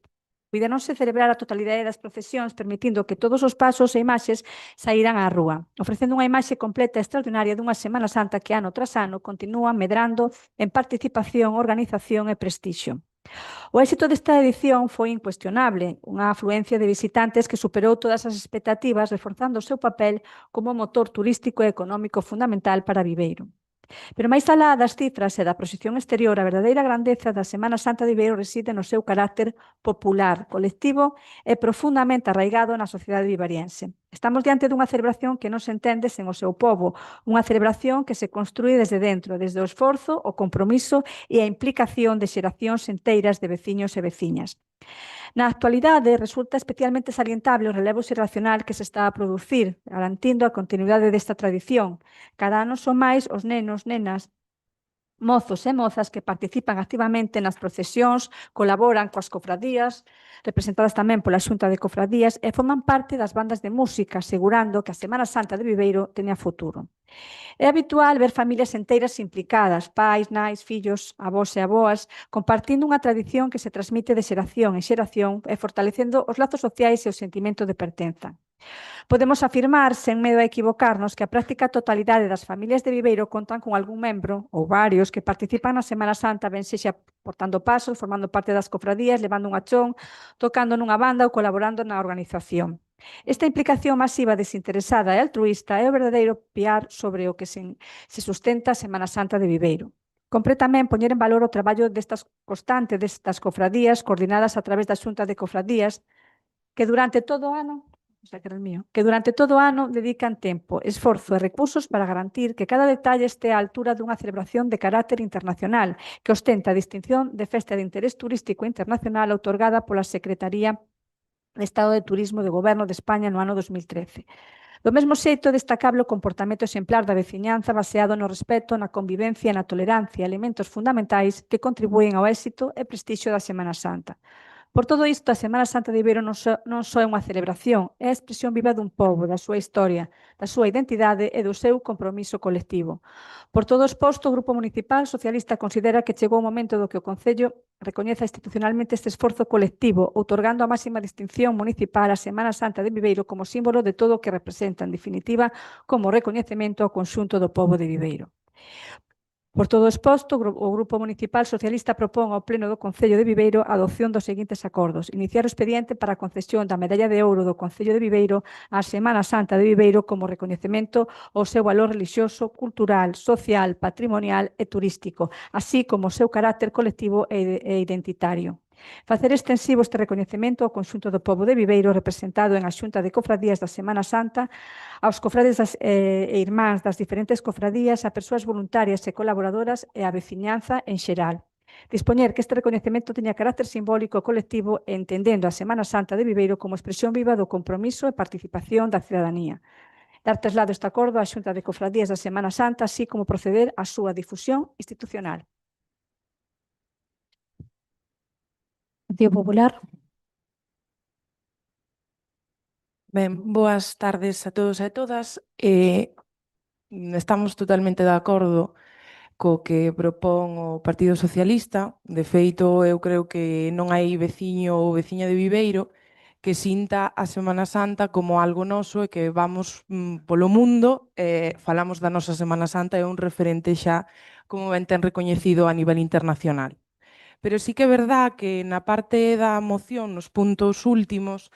puideronse celebrar a totalidade das procesións, permitindo que todos os pasos e imaxes saíran á rúa, ofrecendo unha imaxe completa e extraordinaria dunha Semana Santa que ano tras ano continúa medrando en participación, organización e prestixio. O éxito desta edición foi incuestionable, unha afluencia de visitantes que superou todas as expectativas, reforzando o seu papel como motor turístico e económico fundamental para Viveiro. Pero máis alá das cifras e da proxección exterior, a verdadeira grandeza da Semana Santa de Viveiro reside no seu carácter popular, colectivo e profundamente arraigado na sociedade vivariense. Estamos diante dunha celebración que non se entende sen o seu pobo, unha celebración que se construí desde dentro, desde o esforzo, o compromiso e a implicación de xeracións enteiras de veciños e veciñas. Na actualidade, resulta especialmente salientable o relevo xeracional que se está a producir, garantindo a continuidade desta tradición. Cada ano son máis os nenos, nenas, mozos e mozas que participan activamente nas procesións, colaboran coas cofradías, representadas tamén pola Xunta de Cofradías, e forman parte das bandas de música, asegurando que a Semana Santa de Viveiro teña futuro. É habitual ver familias enteiras implicadas, pais, nais, fillos, avós e aboas, compartindo unha tradición que se transmite de xeración en xeración e fortalecendo os lazos sociais e o sentimento de pertenza. Podemos afirmar, sen medo a equivocarnos, que a práctica totalidade das familias de Viveiro contan con algún membro, ou varios, que participan na Semana Santa, ben sexa portando pasos, formando parte das cofradías, levando un achón, tocando nunha banda ou colaborando na organización. Esta implicación masiva, desinteresada e altruísta é o verdadeiro piar sobre o que se sustenta a Semana Santa de Viveiro. Compre tamén poñer en valor o traballo destas constante destas cofradías coordinadas a través da Xunta de Cofradías que durante todo o ano dedican tempo, esforzo e recursos para garantir que cada detalle este á altura dunha celebración de carácter internacional que ostenta a distinción de Festa de Interés Turístico Internacional outorgada pola Secretaría de Estado de Turismo do Goberno de España no ano 2013. Do mesmo xeito, destacable o comportamento exemplar da veciñanza baseado no respeto, na convivencia e na tolerancia, elementos fundamentais que contribúen ao éxito e prestixio da Semana Santa. Por todo isto, a Semana Santa de Viveiro non só é unha celebración, é a expresión viva dun pobo, da súa historia, da súa identidade e do seu compromiso colectivo. Por todo o exposto, o Grupo Municipal Socialista considera que chegou o momento do que o Concello recoñeza institucionalmente este esforzo colectivo, outorgando a máxima distinción municipal á Semana Santa de Viveiro como símbolo de todo o que representa, en definitiva, como recoñecemento ao conxunto do pobo de Viveiro. Por todo o exposto, o Grupo Municipal Socialista propón ao Pleno do Concello de Viveiro a adopción dos seguintes acordos. Iniciar o expediente para a concesión da Medalla de Ouro do Concello de Viveiro á Semana Santa de Viveiro como recoñecemento ao seu valor relixioso, cultural, social, patrimonial e turístico, así como o seu carácter colectivo e identitario. Facer extensivo este recoñecemento ao conxunto do pobo de Viveiro representado en a Xunta de Cofradías da Semana Santa, aos cofrades e irmáns das diferentes cofradías, a persoas voluntarias e colaboradoras e a veciñanza en xeral. Dispoñer que este recoñecemento teña carácter simbólico e colectivo entendendo a Semana Santa de Viveiro como expresión viva do compromiso e participación da cidadanía. Dar traslado este acordo á Xunta de Cofradías da Semana Santa, así como proceder á súa difusión institucional. Partido Popular. Ben, boas tardes a todos e a todas. Estamos totalmente de acordo co que propón o Partido Socialista. De feito, eu creo que non hai veciño ou veciña de Viveiro que sinta a Semana Santa como algo noso e que vamos polo mundo e falamos da nosa Semana Santa e un referente xa, como ben ten recoñecido a nivel internacional. Pero sí que é verdad que na parte da moción, nos puntos últimos,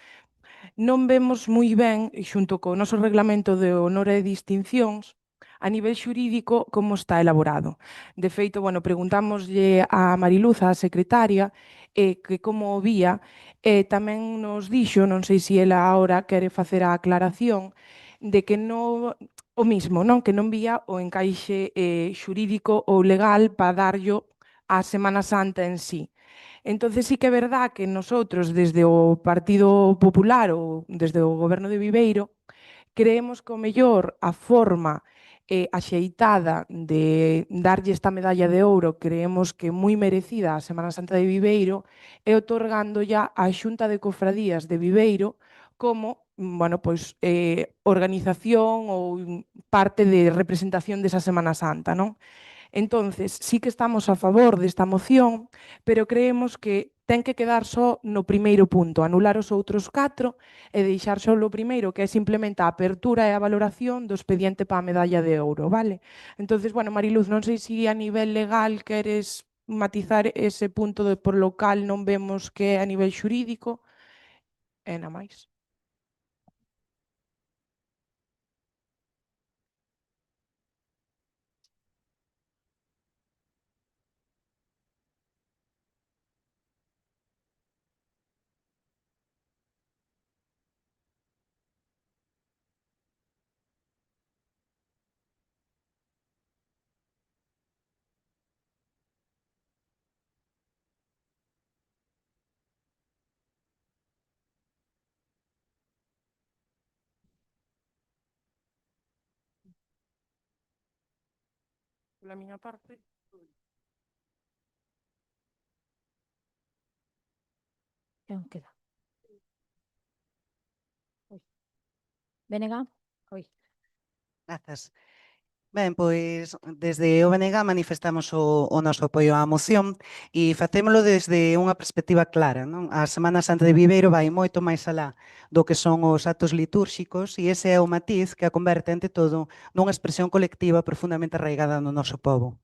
non vemos moi ben, xunto co noso reglamento de honor e distincións, a nivel xurídico como está elaborado. De feito, preguntámoslle a Mariluz, a secretaria, que como o vía, tamén nos dixo, non sei se ela agora quere facer a aclaración, de que non o mismo, non? Que non vía o encaixe xurídico ou legal para darllo a Semana Santa en sí. Entonces sí que é verdad que nosotros desde o Partido Popular ou desde o Goberno de Viveiro creemos que o mellor a forma axeitada de darlle esta medalla de ouro, creemos que moi merecida a Semana Santa de Viveiro, é otorgándolla á Xunta de Cofradías de Viveiro como organización ou parte de representación desa Semana Santa, non? Entonces, sí que estamos a favor desta moción, pero creemos que ten que quedar só no primeiro punto, anular os outros 4 e deixar só o primeiro, que é simplemente a apertura e a valoración do expediente para a medalla de ouro, vale? Entonces, Mariluz, non sei se a nivel legal queres matizar ese punto de por local non vemos que é a nivel xurídico e nada máis. Pola miña parte. Quen queda? Benega? Oi. Grazas. Ben, pois desde o BNG manifestamos o noso apoio á moción e facémolo desde unha perspectiva clara, non? A Semana Santa de Viveiro vai moito máis alá do que son os actos litúrxicos e ese é o matiz que a converte, ante todo, nunha expresión colectiva profundamente arraigada no noso pobo.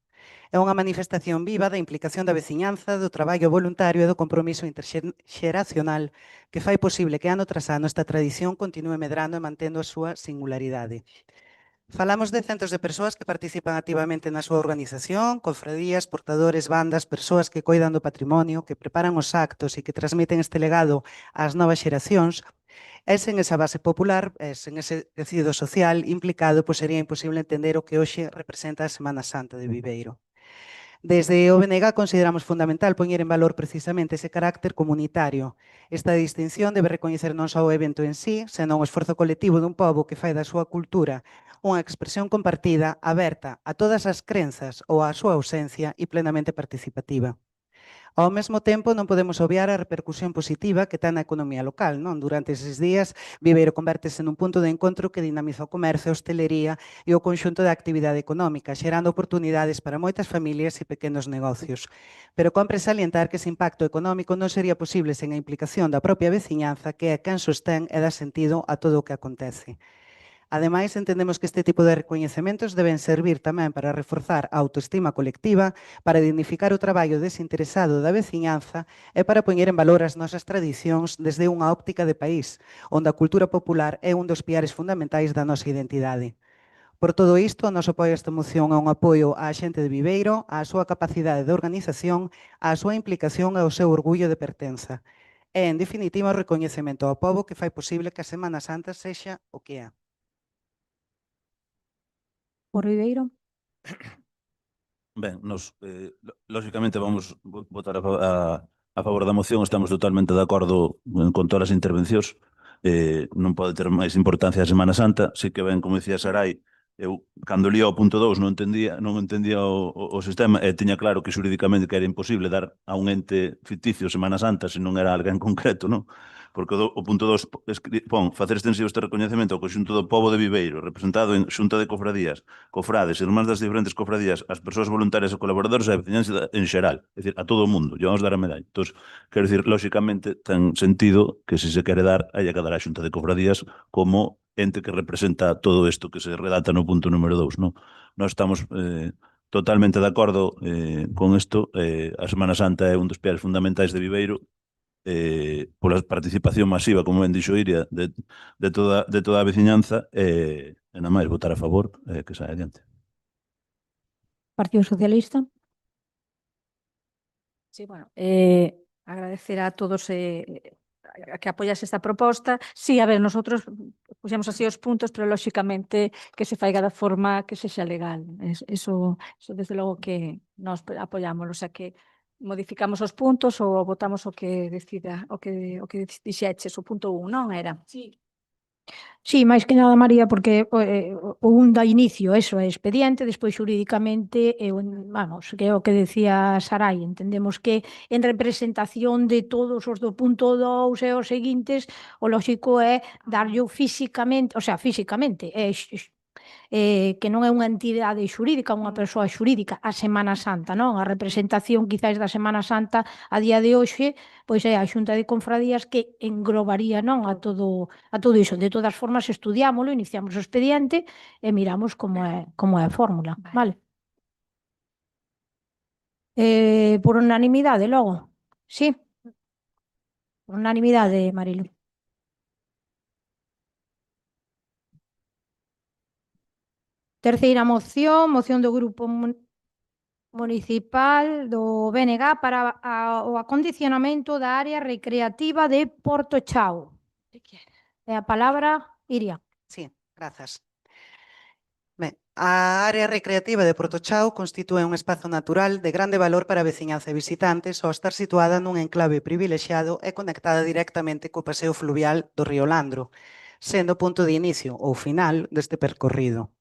É unha manifestación viva da implicación da veciñanza, do traballo voluntario e do compromiso interxeracional que fai posible que ano tras ano esta tradición continue medrando e mantendo a súa singularidade. Falamos de centos de persoas que participan activamente na súa organización, confradías, portadores, bandas, persoas que coidan do patrimonio, que preparan os actos e que transmiten este legado ás novas xeracións. E sen esa base popular, sen ese tecido social implicado, pois sería imposible entender o que hoxe representa a Semana Santa de Viveiro. Desde o BNG consideramos fundamental poñer en valor precisamente ese carácter comunitario. Esta distinción debe recoñecer non só o evento en sí, senón o esforzo colectivo dun pobo que fai da súa cultura unha expresión compartida, aberta a todas as crenzas ou á súa ausencia e plenamente participativa. Ao mesmo tempo, non podemos obviar a repercusión positiva que ten na economía local, non? Durante eses días, Viveiro convértese nun punto de encontro que dinamiza o comercio, a hostelería e o conxunto da actividade económica, xerando oportunidades para moitas familias e pequenos negocios. Pero compre salientar que ese impacto económico non sería posible sen a implicación da propia veciñanza, que é quen sostén e dá sentido a todo o que acontece. Ademais, entendemos que este tipo de recoñecementos deben servir tamén para reforzar a autoestima colectiva, para dignificar o traballo desinteresado da veciñanza e para poñer en valor as nosas tradicións desde unha óptica de país, onde a cultura popular é un dos piares fundamentais da nosa identidade. Por todo isto, o noso apoio a esta moción é un apoio á xente de Viveiro, á súa capacidade de organización, á súa implicación e ao seu orgullo de pertenza. E, en definitiva, o recoñecemento ao pobo que fai posible que a Semana Santa sexa o que é. Por Ribeiro? Ben, nos, lógicamente, vamos votar a favor da moción. Estamos totalmente de acordo con todas as intervencións. Non pode ter máis importancia a Semana Santa. Sí que ben, como dicía Sarai, eu, cando lía o punto 2, non entendía o sistema, e tiña claro que xurídicamente que era imposible dar a un ente ficticio Semana Santa se non era alguén concreto, non? Porque o punto 2 pon facer extensivo este recoñecemento ao conxunto do pobo de Viveiro, representado en xunta de cofradías, cofrades, irmáns das diferentes cofradías, as persoas voluntarias e colaboradores e a veciñanza en xeral, é dicir, a todo o mundo, lle vamos dar a medalla. Entón, quero dicir, lógicamente, ten sentido que se quere dar, haya que dar a xunta de cofradías como ente que representa todo isto que se redata no punto número 2, non? Nós estamos totalmente de acordo con isto. A Semana Santa é un dos piares fundamentais de Viveiro, pola participación masiva, como ben dixo Iria, de toda a veciñanza, e nada máis votar a favor, que saia adiante. Partido Socialista? Sí, bueno, agradecer a todos a que apoyase esta proposta. Sí, a ver, nosotros puxemos así os puntos, pero lóxicamente que se faiga da forma que sexa legal. Eso desde logo que nós apoyamos, o sea que modificamos os puntos ou votamos o que decida, o que dixeches, o punto 1, non era? Sí. Sí, máis que nada, María, porque o un dá inicio, eso é expediente, despois xurídicamente, vamos, que é o que decía Sarai, entendemos que en representación de todos os do punto 2 e os seguintes, o lóxico é darlle físicamente, o sea, físicamente, que non é unha entidade xurídica, unha persoa xurídica, a Semana Santa, non? A representación quizás da Semana Santa a día de hoxe, pois é a Xunta de Confradías que englobaría, non, a todo iso. De todas formas, estudiámolo, iniciamos o expediente e miramos como é a fórmula, vale? Por unanimidade, logo. Sí. Por unanimidade, Marilu. Terceira moción, moción do Grupo Municipal do BNG para o acondicionamento da área recreativa de Porto Chao. E a palabra, Iria. Sí, grazas. Ben, a área recreativa de Porto Chao constitúe un espazo natural de grande valor para a veciñanza e visitantes ao estar situada nun enclave privilexiado e conectada directamente co paseo fluvial do río Landro, sendo punto de inicio ou final deste percorrido.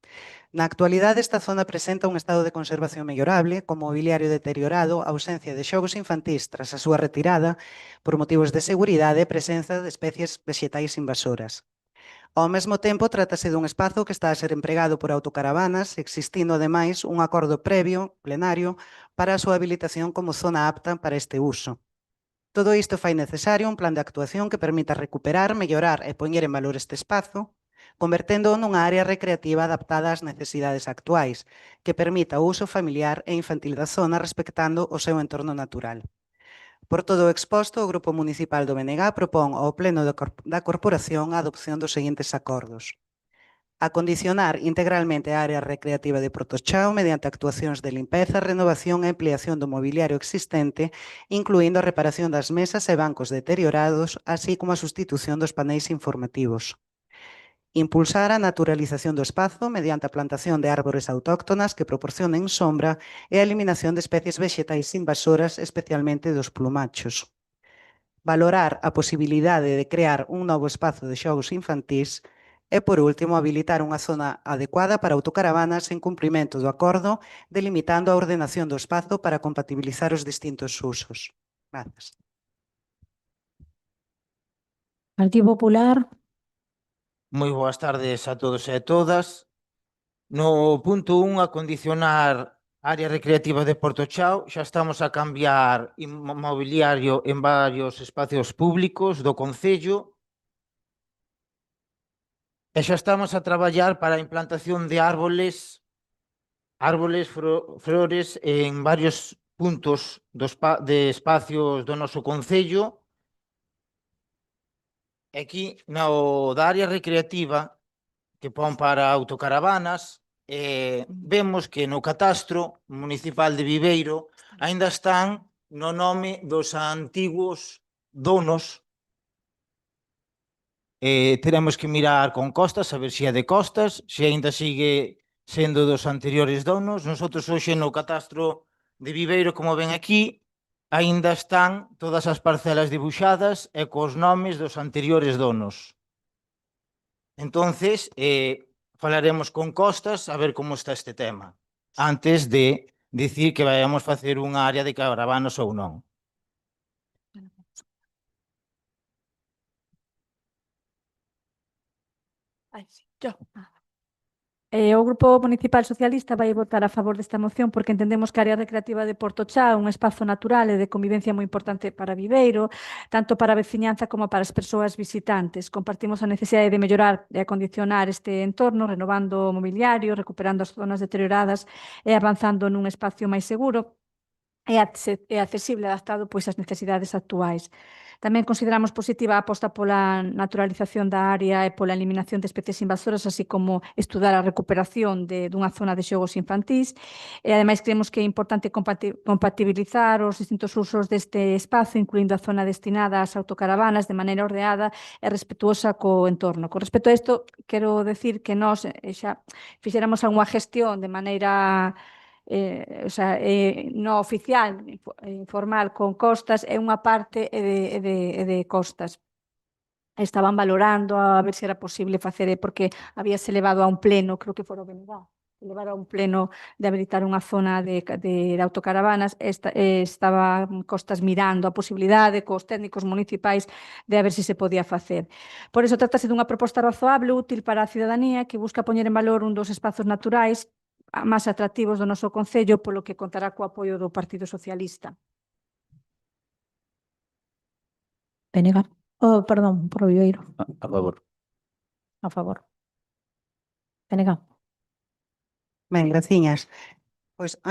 Na actualidade, esta zona presenta un estado de conservación mellorable, con mobiliario deteriorado, ausencia de xogos infantís tras a súa retirada por motivos de seguridade e presenza de especies vexetais invasoras. Ao mesmo tempo, trátase dun espazo que está a ser empregado por autocaravanas, existindo, ademais, un acordo previo, plenario, para a súa habilitación como zona apta para este uso. Todo isto fai necesario un plan de actuación que permita recuperar, mellorar e poñer en valor este espazo, converténdoo nunha área recreativa adaptada ás necesidades actuais, que permita o uso familiar e infantil da zona respectando o seu entorno natural. Por todo o exposto, o Grupo Municipal do BNG propón ao Pleno da Corporación a adopción dos seguintes acordos. Acondicionar integralmente a área recreativa de Porto Chao mediante actuacións de limpeza, renovación e ampliación do mobiliario existente, incluindo a reparación das mesas e bancos deteriorados, así como a sustitución dos paneis informativos. Impulsar a naturalización do espazo mediante a plantación de árbores autóctonas que proporcionen sombra e a eliminación de especies vexetais invasoras, especialmente dos plumachos. Valorar a posibilidade de crear un novo espazo de xogos infantís e, por último, habilitar unha zona adecuada para autocaravanas en cumprimento do acordo, delimitando a ordenación do espazo para compatibilizar os distintos usos. Grazas. Partido Popular. Moi boas tardes a todos e a todas. No punto 1, acondicionar área recreativa de Porto Chao, xa estamos a cambiar mobiliario en varios espacios públicos do Concello e xa estamos a traballar para a implantación de flores en varios puntos de espacios do noso Concello. Aquí, no da área recreativa, que pon para autocaravanas, vemos que no catastro municipal de Viveiro aínda están no nome dos antigos donos. Teremos que mirar con Costas, a ver se é de Costas, se aínda sigue sendo dos anteriores donos. Nosotros hoxe no catastro de Viveiro, como ven aquí, aínda están todas as parcelas dibuixadas e cos nomes dos anteriores donos. Entonces, falaremos con Costas a ver como está este tema, antes de dicir que vayamos facer unha área de caravanas ou non. O Grupo Municipal Socialista vai votar a favor desta moción porque entendemos que a área recreativa de Porto Chao é un espazo natural e de convivencia moi importante para Viveiro, tanto para a veciñanza como para as persoas visitantes. Compartimos a necesidade de mellorar e acondicionar este entorno, renovando o mobiliario, recuperando as zonas deterioradas e avanzando nun espacio máis seguro e accesible, adaptado pois ás necesidades actuais. Tamén consideramos positiva a aposta pola naturalización da área e pola eliminación de especies invasoras, así como estudar a recuperación dunha zona de xogos infantís. E, ademais, creemos que é importante compatibilizar os distintos usos deste espazo, incluindo a zona destinada ás autocaravanas de maneira ordenada e respetuosa co entorno. Con respecto a isto, quero decir que nós xa fixéramos algunha gestión de maneira no oficial, informal, con Costas, é unha parte de Costas. Estaban valorando a ver se era posible facer, porque habíase levado a un pleno, creo que fora o BNG, levar a un pleno de habilitar unha zona de autocaravanas, estaba Costas mirando a posibilidade cos técnicos municipais de a ver se podía facer. Por iso, trátase dunha proposta razoable, útil para a cidadanía, que busca poñer en valor un dos espazos naturais máis atractivos do noso Concello, polo que contará co apoio do Partido Socialista. BNG. Perdón, por Viveiro. A favor. A favor. BNG. Ben, graciñas. Pois,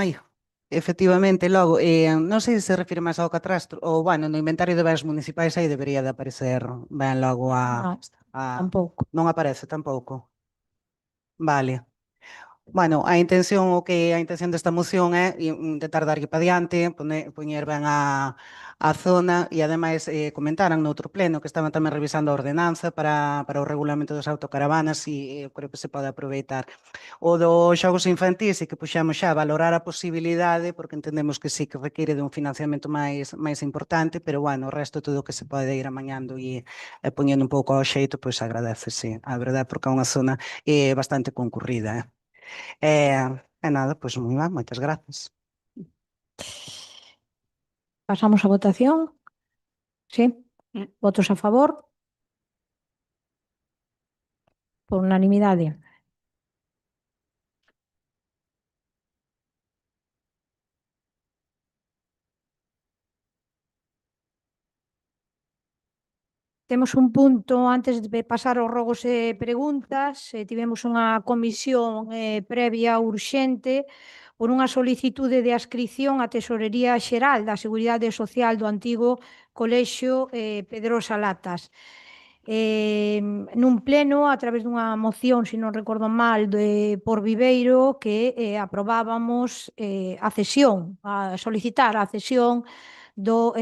efectivamente, logo, non sei se se refire máis ao catastro, ou, bueno, no inventario de bens municipais aí debería de aparecer ben logo No, tampouco. Non aparece tampouco. Vale. Bueno, a intención desta moción é intentar darlle para diante, poñer ben a zona e ademais comentaran no outro pleno que estaban tamén revisando a ordenanza para o regulamento das autocaravanas e eu creo que se pode aproveitar. O dos xogos infantís e que puxamos xa a valorar a posibilidade porque entendemos que sí que require dun financiamento máis importante, pero bueno, o resto todo o que se pode ir amañando e poñendo un pouco ao xeito, pois agradecese, a verdade, porque é unha zona bastante concurrida, E nada, pois moi ben, moitas grazas. Pasamos a votación. Sí. Votos a favor? Por unanimidade. Temos un punto antes de pasar aos rogos e preguntas. Tivemos unha comisión previa urxente por unha solicitude de adscrición á Tesorería Xeral da Seguridade Social do antigo Colexio Pedrosa Latas. Nun pleno, a través dunha moción, se non recordo mal, por Viveiro, que aprobábamos a cesión, a solicitar a cesión do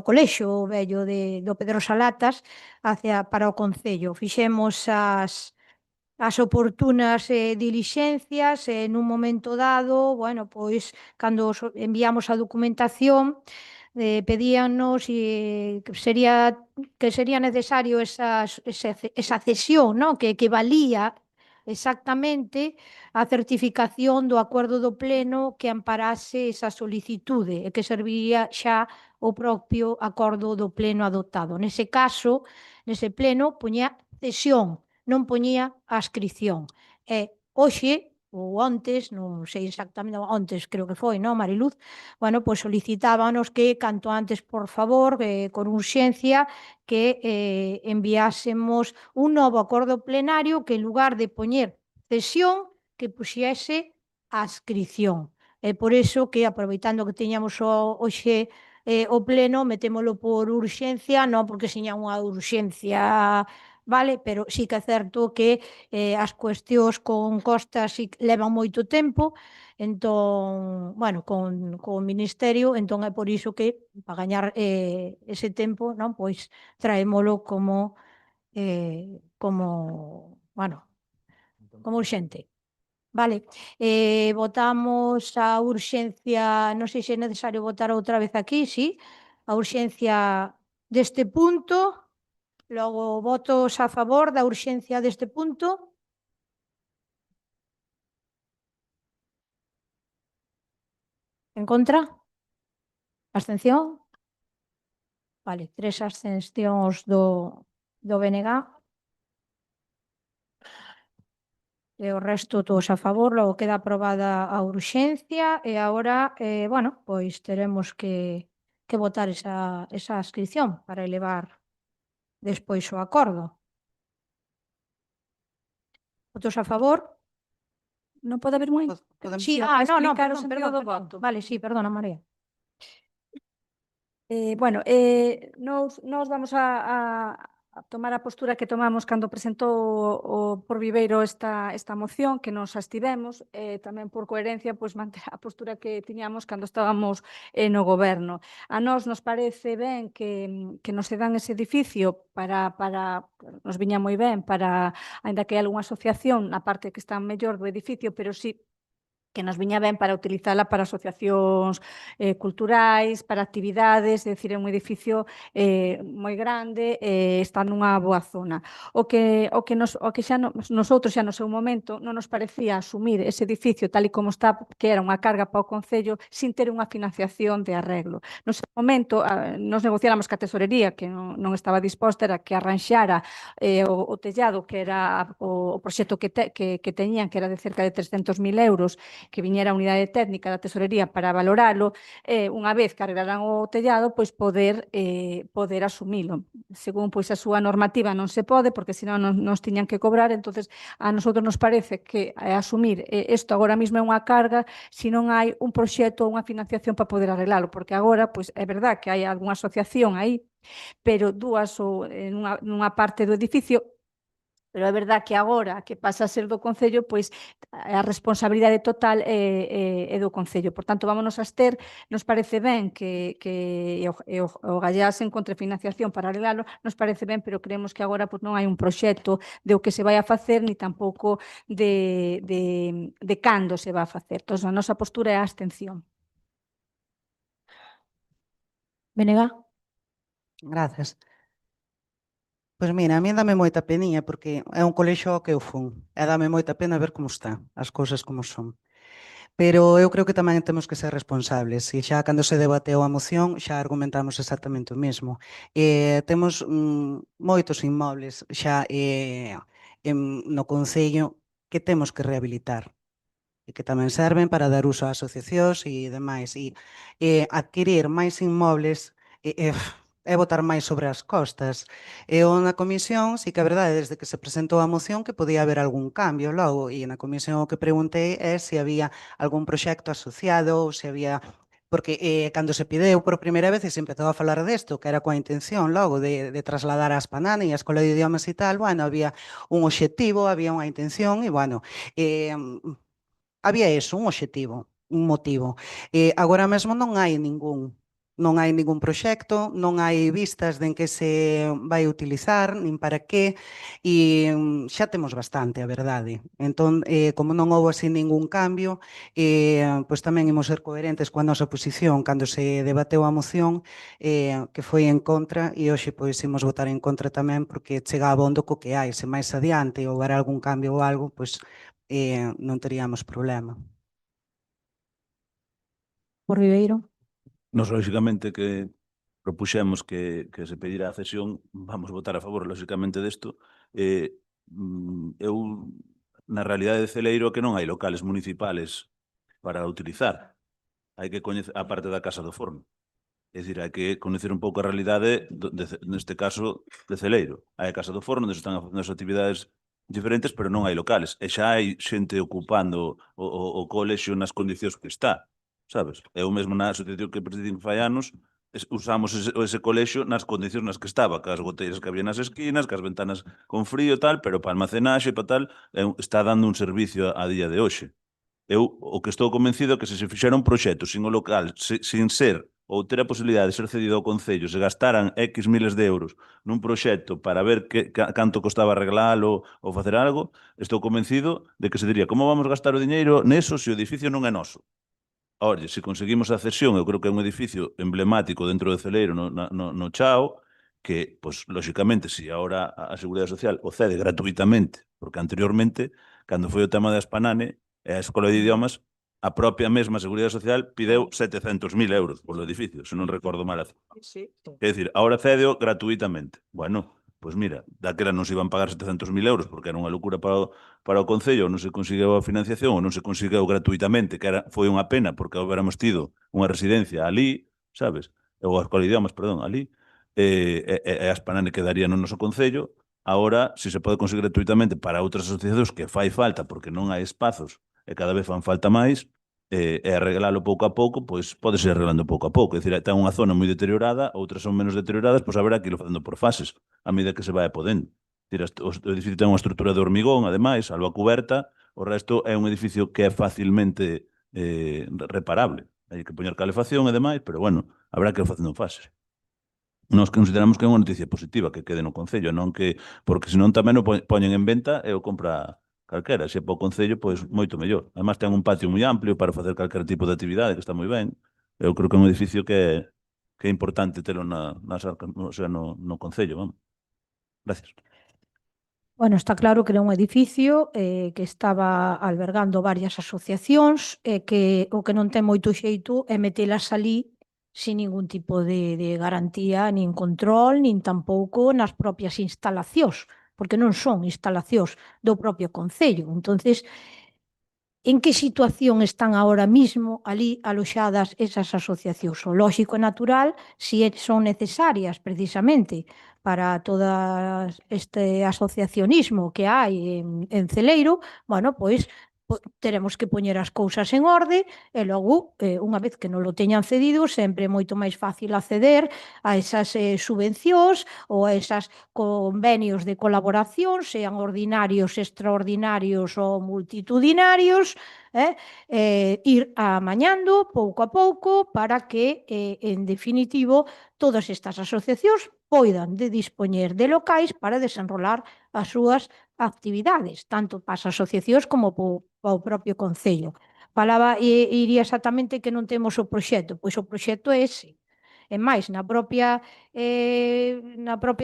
colexio vello do Pedrosa Latas para o Concello. Fixemos as oportunas dilixencias e nun momento dado, bueno, pois, cando enviamos a documentación, pedíanos que sería necesario esa cesión, non? Que valía exactamente a certificación do acordo do pleno que amparase esa solicitude e que serviría xa o propio acordo do pleno adoptado. Nese caso, nese pleno, poñía cesión, non poñía adscrición. E hoxe, ou ontes, non sei exactamente, ontes creo que foi, non, Mariluz? Bueno, pois solicitábanos que canto antes, por favor, con urxencia, que enviásemos un novo acordo plenario que en lugar de poñer cesión, que puxiese adscrición. É por iso que, aproveitando que teñamos hoxe o pleno, metémolo por urxencia, non porque seña unha urxencia, vale, pero sí que é certo que as cuestións con costas sí levan moito tempo, entón, bueno, con o Ministerio, entón é por iso que, para gañar ese tempo, non, pois traémolo como, bueno, como urxente. Vale, votamos a urxencia, non sei se é necesario votar outra vez aquí, sí, a urxencia deste punto, logo votos a favor da urxencia deste punto. En contra? Abstención? Vale, 3 abstencións do BNG. E o resto todos a favor, logo queda aprobada a urxencia e agora, bueno, pois teremos que votar esa adscrición para elevar despois o acordo. Votos a favor? Non pode haber moi... Sí, para non, explicar o perdón, sentido do perdón. voto. Vale, sí, perdona, María. Bueno, nos vamos a tomar a postura que tomamos cando presentou o por Viveiro esta moción, que nos abstivemos, tamén por coherencia, pois manter a postura que tiñamos cando estábamos no goberno. A nós nos parece ben que nos dan ese edificio para nos viña moi ben para, aínda que hai algunha asociación na parte que está mellor do edificio, pero sí que nos viña ben para utilizala para asociacións culturais, para actividades, é dicir, é un edificio moi grande e está nunha boa zona. O que xa nosotros xa no seu momento non nos parecía asumir ese edificio tal e como está, que era unha carga para o Concello, sin ter unha financiación de arreglo. No seu momento, nos negociáramos ca tesorería, que non estaba disposta, era que arranxara o tellado, que era o proxecto que teñían, que era de cerca de 300.000 euros, que viñera a unidade técnica da tesorería para valoralo, unha vez que arreglaran o tellado, pois poder asumilo. Según pois a súa normativa non se pode, porque senón nos tiñan que cobrar, entonces a nosotros nos parece que asumir isto agora mesmo é unha carga se non hai un proxecto ou unha financiación para poder arreglalo, porque agora pois é verdad que hai algunha asociación aí, pero dúas ou nunha parte do edificio, pero é verdad que agora que pasa a ser do Concello, pois a responsabilidade total é do Concello. Por tanto, vámonos a abster, nos parece ben que o gallasen contra financiación para arreglalo, nos parece ben, pero creemos que agora pois, non hai un proxecto de o que se vai a facer, ni tampouco de cando se vai a facer. Entón, a nosa postura é a abstención. Venega. Grazas. Pois mira, a mí dame moita peniña porque é un colexio ao que eu fun e dame moita pena ver como está, as cousas como son. Pero eu creo que tamén temos que ser responsables e xa cando se debateu a moción xa argumentamos exactamente o mesmo. Temos moitos inmobles xa no Concello que temos que rehabilitar e que tamén serven para dar uso a asociacións e demais. E adquirir máis inmobles é botar máis sobre as costas. Eu na comisión, sí que é verdade, desde que se presentou a moción, que podía haber algún cambio logo, e na comisión o que preguntei é se había algún proxecto asociado ou se había... Porque cando se pideu por primeira vez e se empezou a falar desto, que era coa intención logo de trasladar a Aspanana e a Escola de Idiomas e tal, bueno, había un obxectivo, había unha intención e, bueno, había eso, un obxectivo, un motivo. Agora mesmo non hai ningún proxecto, non hai vistas de en que se vai utilizar, nin para que, e xa temos bastante, a verdade. Entón, como non houve así ningún cambio, pois tamén imos ser coherentes coa nosa posición cando se debateu a moción, que foi en contra, e hoxe pois imos votar en contra tamén, porque chega a bondo co que hai. Se máis adiante houver algún cambio ou algo, pois non teríamos problema. Por Ribeiro. Nos, lóxicamente, que propuxemos que se pedira a cesión, vamos votar a favor, lóxicamente, desto. Eu, na realidade de Celeiro, que non hai locales municipales para utilizar. Hai que coñecer a parte da Casa do Forno. É dicir, hai que coñecer un pouco a realidade, neste caso, de Celeiro. Hai a Casa do Forno, onde se están facendo as actividades diferentes, pero non hai locales. E xa hai xente ocupando o colexio nas condicións que está, sabes? Eu mesmo na asociación que presidín fai anos, usamos ese colexio nas condicións nas que estaba, que as goteiras que había nas esquinas, que as ventanas con frío e tal, pero para almacenaxe e para tal, está dando un servicio a día de hoxe. Eu o que estou convencido é que se fixera un proxecto sin o local, sin ser ou ter a posibilidade de ser cedido ao Concello, se gastaran X miles de euros nun proxecto para ver canto costaba arreglalo ou facer algo, estou convencido de que se diría como vamos gastar o diñeiro neso se o edificio non é noso. Ora, se conseguimos a cesión, eu creo que é un edificio emblemático dentro de Celeiro no Chao, que, pois, lóxicamente, se agora a Seguridade Social o cede gratuitamente, porque anteriormente, cando foi o tema de Aspanane, e a Escola de Idiomas, a propia mesma Seguridade Social pideu 700.000 euros polo edificio, se non recordo mal. É dicir, agora cedeo gratuitamente. Bueno, pois mira, daquela non se iban pagar 700.000 euros porque era unha locura para o Concello, non se conseguiu a financiación ou non se conseguiu gratuitamente, que foi unha pena porque hubiéramos tido unha residencia ali, sabes? Ou a Escola de Idiomas, perdón, ali, e a Aspanane quedaría no noso Concello. Agora, se se pode conseguir gratuitamente para outras asociacións que fai falta porque non hai espazos e cada vez fan falta máis, e arreglalo pouco a pouco, pois pode ser arreglando pouco a pouco. É dicir, ten unha zona moi deteriorada, outras son menos deterioradas, pois haberá que irlo facendo por fases, a medida que se vai podendo. O edificio ten unha estrutura de hormigón, ademais, alba cuberta, o resto é un edificio que é facilmente reparable. Hai que poñer calefacción e demais, pero bueno, haberá que ir facendo en fases. Nos consideramos que é unha noticia positiva que quede no Concello, non que, porque senón tamén o poñen en venta e o compra calquera. Se é para o Concello, pois moito mellor. Además, ten un patio moi amplio para facer calquera tipo de actividade, que está moi ben. Eu creo que é un edificio que é importante telo nas arcas, o sea, no Concello, vamos. Gracias. Bueno, está claro que era un edificio que estaba albergando varias asociacións e que o que non ten moito xeito é metelas ali sin ningún tipo de garantía, nin control, nin tampouco nas propias instalacións, porque non son instalacións do propio Concello. Entonces, en que situación están ahora mismo ali aloxadas esas asociacións. O lóxico e natural, si son necesarias precisamente para todo este asociacionismo que hai en Celeiro, bueno, pois teremos que poñer as cousas en orde e logo, unha vez que non lo teñan cedido, sempre é moito máis fácil acceder a esas subvencións ou a esas convenios de colaboración, sean ordinarios, extraordinarios ou multitudinarios, ir amañando pouco a pouco para que, en definitivo, todas estas asociacións poidan de dispoñer de locais para desenrolar as súas actividades, tanto para as asociacións como para o propio Concello. Falaba, iría exactamente que non temos o proxecto, pois o proxecto é ese. E máis, na propia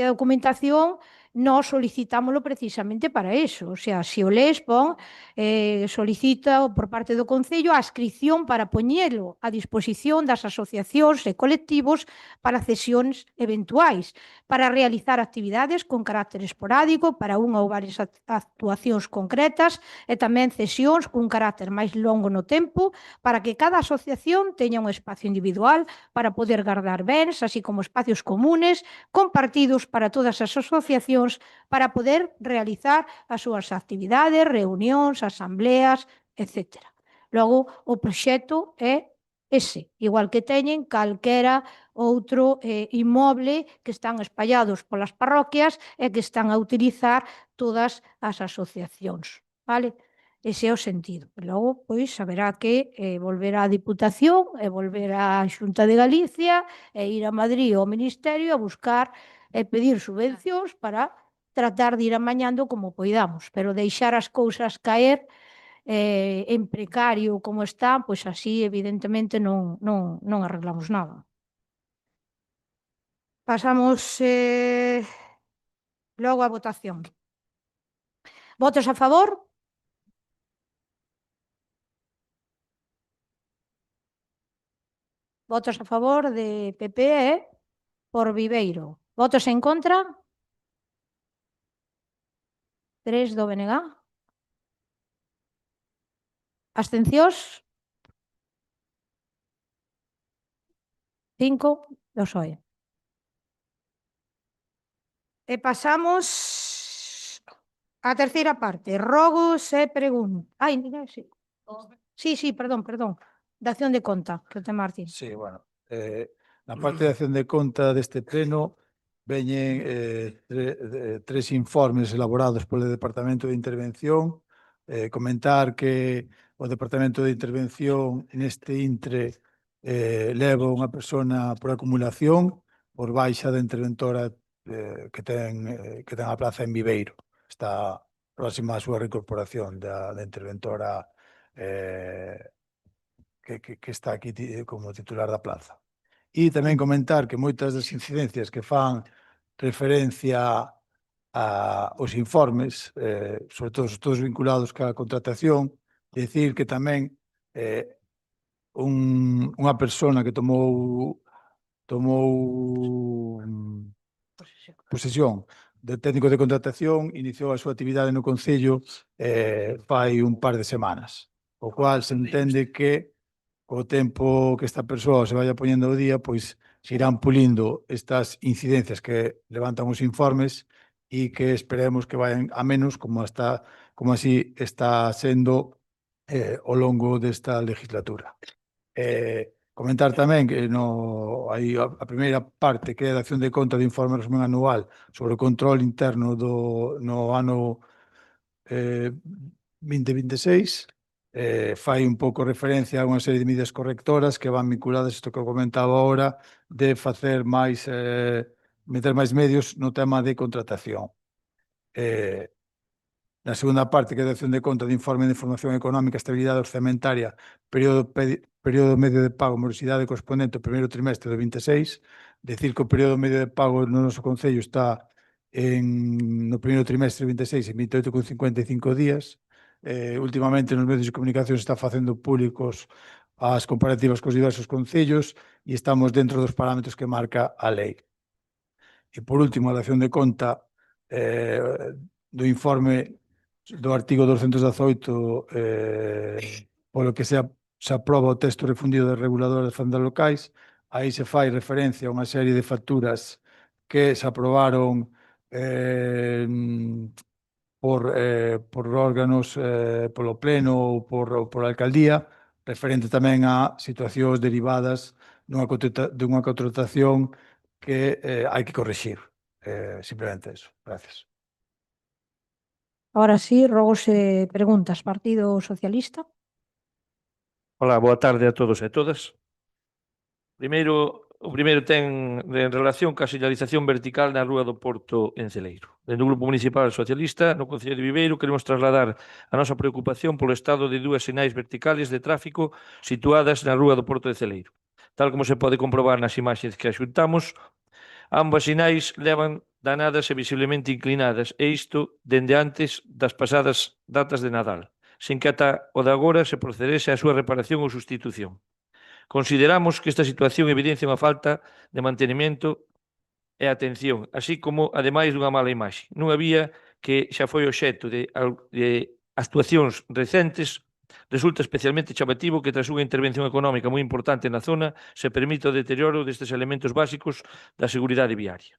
documentación, nós solicitámoslo precisamente para eso. O sea, se o lees, solicita por parte do Concello a inscripción para poñelo a disposición das asociacións e colectivos para cesións eventuais, para realizar actividades con carácter esporádico para unha ou varias actuacións concretas e tamén cesións cun carácter máis longo no tempo para que cada asociación teña un espacio individual para poder guardar bens, así como espacios comunes compartidos para todas as asociacións para poder realizar as súas actividades, reunións, asambleas, etc. Logo, o proxecto é ese, igual que teñen calquera outro inmoble que están espallados polas parroquias e que están a utilizar todas as asociacións, vale? Ese é o sentido. E logo, pois, haberá que volver á Diputación e volver á Xunta de Galicia e ir a Madrid ao Ministerio a buscar e pedir subvencións para tratar de ir amañando como poidamos, pero deixar as cousas caer en precario como están, pois así evidentemente non arreglamos nada. Pasamos logo á votación. Votos a favor? Votos a favor de PP por Viveiro. Votos en contra? 3 do BNG. Abstencións? 5 do PSOE. E pasamos á terceira parte. Rogos e preguntas. Sí, perdón. De acción de conta, que o ten Martín. Sí, bueno, na parte de acción de conta deste pleno veñen tres informes elaborados polo Departamento de Intervención. Comentar que o Departamento de Intervención neste intre leva unha persona por acumulación por baixa da interventora que ten a plaza en Viveiro. Está próxima a súa reincorporación da interventora que está aquí como titular da plaza. E tamén comentar que moitas das incidencias que fan referencia aos informes, sobre todo todos vinculados ca contratación, decir que tamén unha persona que tomou posesión de técnico de contratación iniciou a súa actividade no Concello fai un par de semanas, o cual se entende que co tempo que esta persoa se vaya poñendo ao día, pois se irán pulindo estas incidencias que levantan os informes e que esperemos que vayan a menos como así está sendo ao longo desta legislatura. Comentar tamén que a primeira parte que é a acción de conta de informe resumen anual sobre o control interno no ano 2026, fai un pouco referencia a unha serie de medidas correctoras que van vinculadas a isto que eu comentaba agora de facer máis, meter máis medios no tema de contratación. Na segunda parte, que é a acción de conta de informe de información económica, estabilidade orzamentaria, período medio de pago, morosidade correspondente ao primeiro trimestre do 26, decir que o período medio de pago no noso Concello está no primeiro trimestre do 26 en 28,55 días. Últimamente nos medios de comunicación se está facendo públicos as comparativas cos diversos concellos e estamos dentro dos parámetros que marca a lei. E por último, a acción de conta do informe do artigo 218 polo que se aproba o texto refundido de regulador de fondos locais, aí se fai referencia a unha serie de facturas que se aprobaron por órganos, polo pleno ou por alcaldía, referente tamén a situacións derivadas dunha contratación que hai que corrixir. Simplemente eso. Gracias. Ahora sí, rogose preguntas. Partido Socialista. Ola, boa tarde a todos e todas. O primeiro ten en relación ca señalización vertical na Rúa do Porto en Celeiro. Dentro do Grupo Municipal Socialista, no Concello de Viveiro, queremos trasladar a nosa preocupación polo estado de dúas sinais verticales de tráfico situadas na Rúa do Porto de Celeiro. Tal como se pode comprobar nas imaxes que axuntamos, ambas sinais levan danadas e visiblemente inclinadas, e isto dende antes das pasadas datas de Nadal, sen que ata o de agora se procedese á súa reparación ou sustitución. Consideramos que esta situación evidencia unha falta de mantenimento e atención, así como, ademais, dunha mala imaxe. Nunha vía que xa foi obxecto de actuacións recentes, resulta especialmente chamativo que tras unha intervención económica moi importante na zona se permita o deterioro destes elementos básicos da seguridade viaria.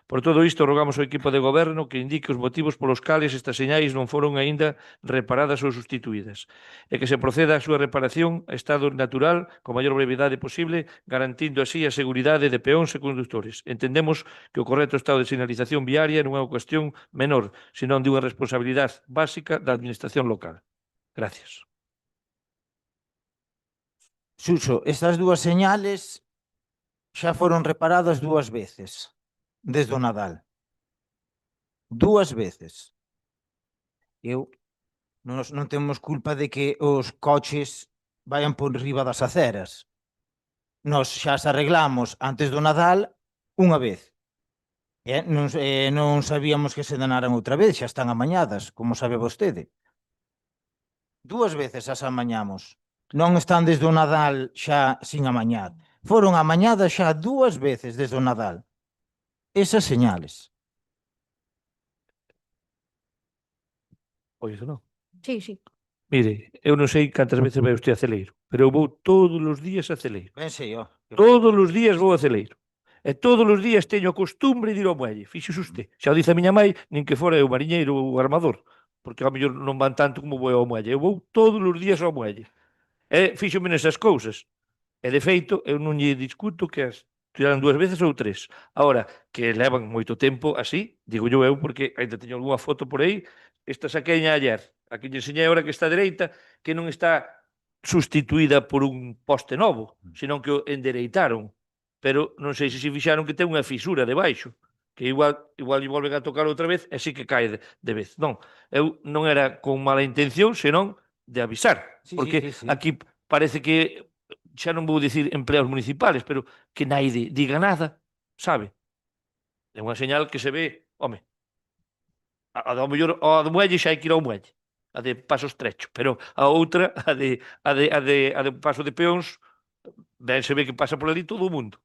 Por todo isto, rogamos ao equipo de goberno que indique os motivos polos cales estas señais non foron aínda reparadas ou sustituídas e que se proceda á súa reparación a estado natural con maior brevidade posible, garantindo así a seguridade de peóns e condutores. Entendemos que o correcto estado de sinalización viaria non é unha cuestión menor, senón de unha responsabilidade básica da administración local. Gracias. Suso, estas dúas señales xa foron reparadas 2 veces desde o Nadal. 2 veces. Nós non temos culpa de que os coches vayan por riba das aceras. Nós xa as arreglamos antes do Nadal unha vez. Non sabíamos que se danaran outra vez, xa están amañadas, como sabe vostede. 2 veces as amañamos. Non están desde o Nadal xa sin amañar. Foron amañadas xa 2 veces desde o Nadal. Esas señales. Pois non. Sí, sí. Mire, eu non sei cantas veces vai usted a Celeiro, pero eu vou todos os días a Celeiro. Ben sei, ó. Todos os días vou a Celeiro. E todos os días teño a costumbre de ir ao muelle. Fíxose usted. Xa o dice a miña mãe, nin que fora eu mariñeiro ou armador, porque ao mellor non van tanto como vou ao muelle. Eu vou todos os días ao muelle. E fíxome nesas cousas. E, de feito, eu non lle discuto que as tiraran 2 veces ou 3. Agora, que levan moito tempo así, digo eu porque ainda teño algunha foto por aí, esta saqueña ayer, a que lle enseñei agora que está dereita, que non está sustituída por un poste novo, senón que o endereitaron. Pero non sei se fixaron que ten unha fisura debaixo, que igual lle volven a tocar outra vez e sí que cae de vez. Non, eu non era con mala intención, senón de avisar, porque aquí parece que xa non vou dicir empleados municipales, pero que naide diga nada, sabe? É unha señal que se ve, home, a do mellor a do muelle xa hai que ir ao muelle, a de paso estrecho, pero a outra, a de paso de peóns, ben se ve que pasa por ali todo o mundo.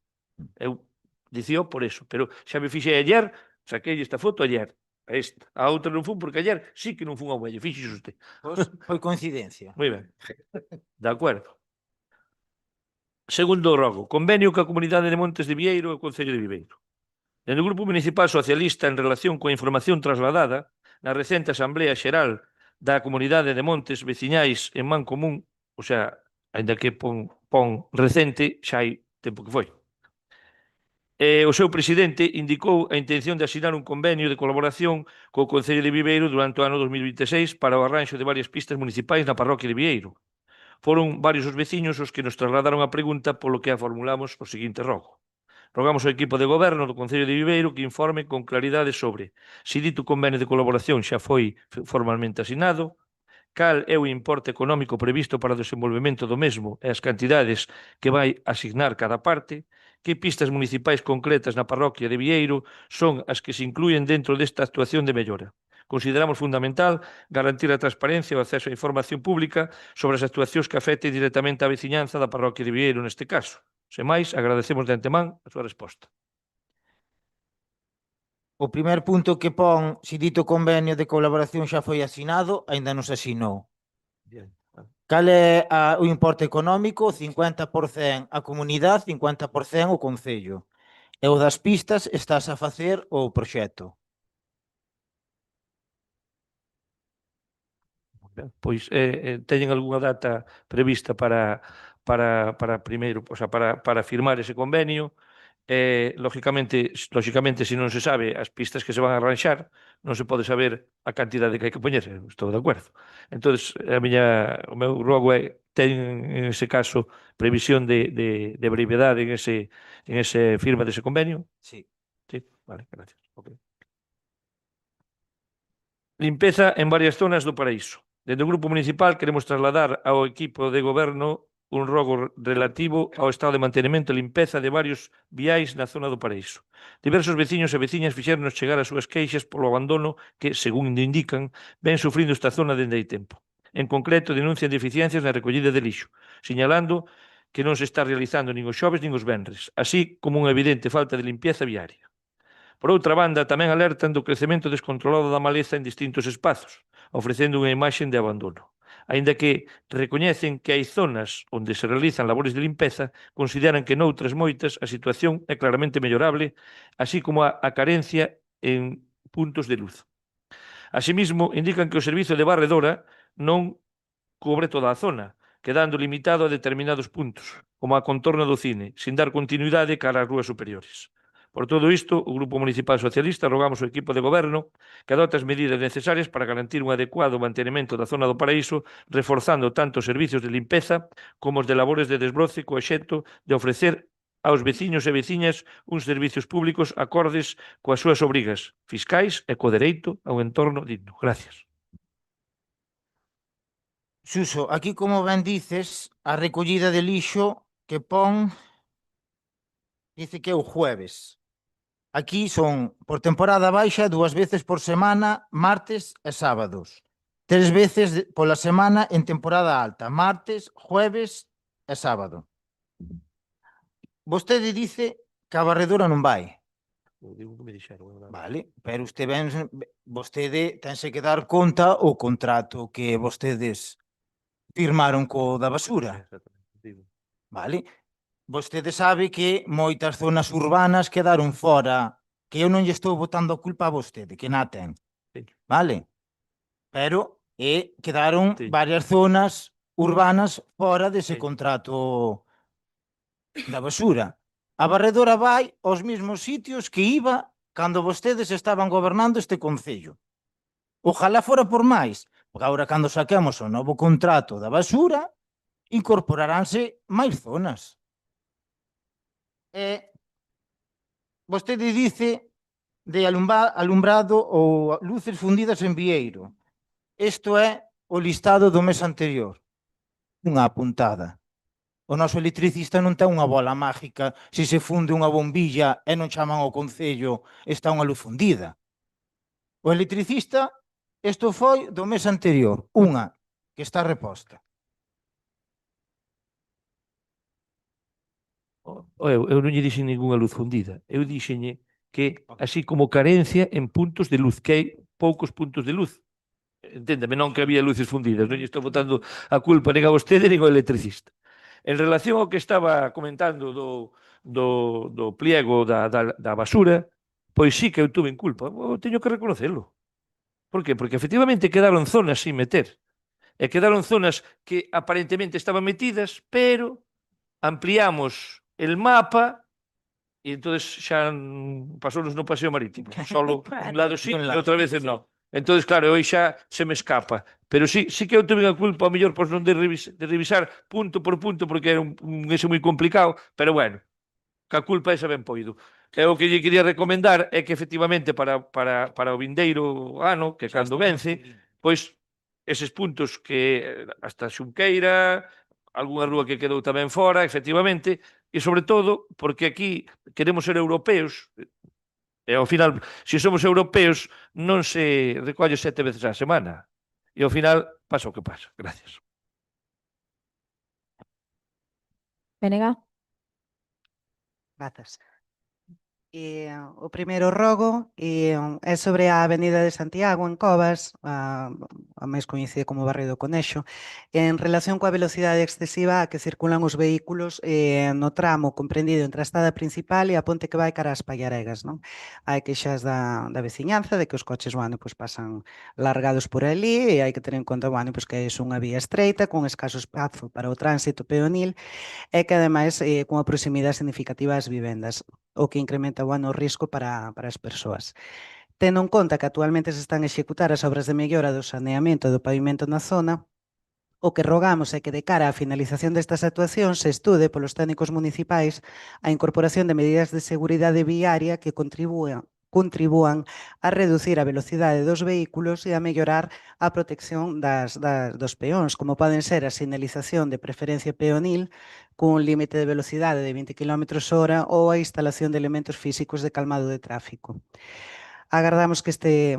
Eu dicío por eso, pero xa me fixei ayer, saquei esta foto ayer, a outra non fun porque ayer sí que non fun ao muelle, fíxese usted. Pois foi coincidencia. Moi ben, de acordo. Segundo rogo, convenio coa Comunidade de Montes de Vieiro e o Concello de Viveiro. Dende o Grupo Municipal Socialista, en relación coa información trasladada na recente Asamblea Xeral da Comunidade de Montes Veciñais en Man Común, o sea, ainda que pon recente, xa hai tempo que foi. O seu presidente indicou a intención de asinar un convenio de colaboración co Concello de Viveiro durante o ano 2026 para o arranxo de varias pistas municipais na parroquia de Vieiro. Foron varios os veciños os que nos trasladaron a pregunta polo que a formulamos o seguinte rogo. Rogamos ao equipo de goberno do Concello de Viveiro que informe con claridade sobre se dito convenio de colaboración xa foi formalmente asinado, cal é o importe económico previsto para o desenvolvemento do mesmo e as cantidades que vai asignar cada parte, que pistas municipais concretas na parroquia de Vieiro son as que se incluyen dentro desta actuación de mellora. Consideramos fundamental garantir a transparencia e o acceso á información pública sobre as actuacións que afecten directamente á veciñanza da parroquia de Vieiro neste caso. Sen máis, agradecemos de antemán a súa resposta. O primer punto que pon, se dito convenio de colaboración xa foi asinado, aínda non se asinou. Bien, vale. Cal é o importe económico? 50% a comunidade, 50% o Concello. E o das pistas estás a facer o proxecto. Ben, pois teñen algunha data prevista para primeiro, o sea, para firmar ese convenio. Lógicamente, se non se sabe as pistas que se van a arranxar, non se pode saber a cantidade que hai que poñer, estou de acordo. Entonces, o meu rogo é ten, en ese caso, previsión de brevedade en ese firma dese convenio? Sí. Sí, vale, gracias. Okay. Limpeza en varias zonas do paraíso. Dende o Grupo Municipal queremos trasladar ao equipo de goberno un rogo relativo ao estado de mantenimento e limpeza de varios viais na zona do paraíso. Diversos veciños e veciñas fixéronos chegar as súas queixas polo abandono que, según indican, ven sufrindo esta zona dende hai tempo. En concreto, denuncian deficiencias na recollida de lixo, señalando que non se está realizando nin os xoves nin os venres, así como unha evidente falta de limpieza viaria. Por outra banda, tamén alertan do crecemento descontrolado da maleza en distintos espazos, ofrecendo unha imaxe de abandono. Aínda que recoñecen que hai zonas onde se realizan labores de limpeza, consideran que noutras moitas a situación é claramente mellorable, así como a carencia en puntos de luz. Asimismo, indican que o servizo de barredora non cubre toda a zona, quedando limitado a determinados puntos, como a contorno do cine, sin dar continuidade cara ás rúas superiores. Por todo isto, o Grupo Municipal Socialista rogamos ao equipo de goberno que adote as medidas necesarias para garantir un adecuado mantenimento da zona do paraíso, reforzando tanto os servizos de limpeza como os de labores de desbroce co exento de ofrecer aos veciños e veciñas uns servizos públicos acordes coas súas obrigas fiscais e co dereito a un entorno digno. Gracias. Suso, aquí como ben dices, a recollida de lixo que pon dice que é o jueves. Aquí son, por temporada baixa, 2 veces por semana, martes e sábados. 3 veces pola semana en temporada alta, martes, jueves e sábado. Vostede dice que a barredora non vai. Vale, pero vostede tense que dar conta o contrato que vostedes firmaron co da basura. Vale? Vostede sabe que moitas zonas urbanas quedaron fora, que eu non lle estou botando a culpa a vostede, que na ten. Vale? Pero quedaron varias zonas urbanas fora dese contrato da basura. A barredora vai aos mesmos sitios que iba cando vostedes estaban gobernando este concello. Ojalá fora por máis, porque agora cando saquemos o novo contrato da basura, incorporaránse máis zonas. Vostede dice de alumbrado ou luces fundidas en Vieiro. Isto é o listado do mes anterior. Unha apuntada. O noso electricista non ten unha bola mágica. Se se funde unha bombilla e non chaman ao concello, está unha luz fundida. O electricista, isto foi do mes anterior. Unha que está reposta. Eu non lle dixen ningunha luz fundida. Eu dixenlle que, así como carencia en puntos de luz, que hai poucos puntos de luz. Enténdeme, non que había luces fundidas. Non lle estou botando a culpa nin a vostede nin ao electricista. En relación ao que estaba comentando do pliego da basura, pois sí que eu tuve en culpa. Eu teño que reconocerlo. Por qué? Porque efectivamente quedaron zonas sin meter. E quedaron zonas que aparentemente estaban metidas, pero ampliamos el mapa e entonces xa pasounos no paseo marítimo. Solo un lado sí e outra vez non. Entonces, claro, hoy xa se me escapa. Pero sí que eu tuve a culpa, ao mellor, por non de revisar punto por punto, porque era un ese moi complicado, pero bueno, que a culpa esa ben poido. E o que lle quería recomendar é que, efectivamente, para o vindeiro ano, que cando vence, pois, eses puntos que hasta Xunqueira, algunha rúa que quedou tamén fora, efectivamente, e sobre todo, porque aquí queremos ser europeos, e ao final, se somos europeos, non se recolle 7 veces á semana. E ao final, pasa o que pasa. Gracias. Venega. Grazas. O primeiro rogo é sobre a Avenida de Santiago, en Covas, a máis coñecida como Barrio do Conexo, en relación coa velocidade excesiva a que circulan os vehículos no tramo comprendido entre a estrada principal e a ponte que vai cara ás Pallaregas, non? Hai queixas da veciñanza de que os coches, pois pasan largados por ali e hai que ter en conta, pois que é unha vía estreita con escaso espazo para o tránsito peonil e que ademais cunha proximidade significativa ás vivendas, o que incrementa o risco para as persoas. Tendo en conta que actualmente se están a executar as obras de mellora do saneamento do pavimento na zona, o que rogamos é que de cara á finalización destas actuacións se estude polos técnicos municipais a incorporación de medidas de seguridade viaria que contribúan a reducir a velocidade dos vehículos e a mellorar a protección dos peóns, como poden ser a sinalización de preferencia peonil cun límite de velocidade de 20 km/h ou a instalación de elementos físicos de calmado de tráfico. Agardamos que este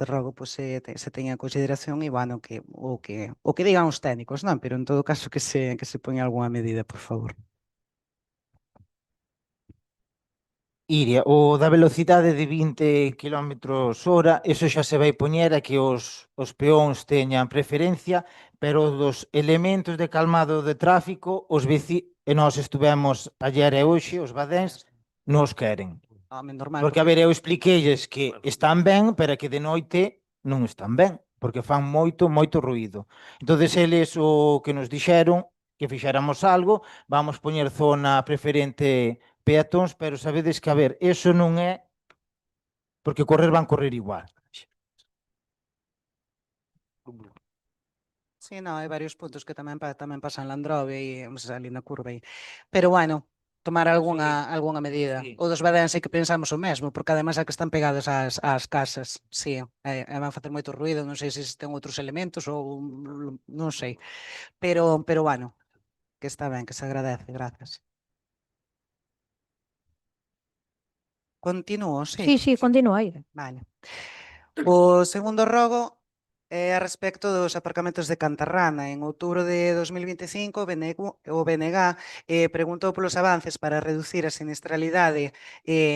rogo se teña en consideración e que o que digan os técnicos, non? Pero en todo caso que se poña algunha medida, por favor. Iria, o da velocidade de 20 km/h, eso xa se vai poñer a que os peóns teñan preferencia, pero dos elementos de calmado de tráfico, e nós estuvemos ayer e hoxe, os badéns, nos queren. Normal, Porque, a ver, eu expliqueilles que están ben, pero que de noite non están ben, porque fan moito ruído. Entonces, eles o que nos dixeron, que fixéramos algo, vamos poñer zona preferente peatóns, pero sabedes que, a ver, eso non é porque van correr igual. Sí, hai varios puntos que tamén pasan Landrove e ali na curva. Pero, tomar algunha medida. Sí. O dos badéns é que pensamos o mesmo, porque ademais é que están pegadas ás casas. Sí, van facer moito ruído, non sei se ten outros elementos ou non sei. Pero, que está ben, que se agradece, grazas. Continúo, sí. Sí, continúa aí. Vale. O segundo rogo é a respecto dos aparcamentos de Cantarrana. En outubro de 2025, o BNG preguntou polos avances para reducir a sinistralidade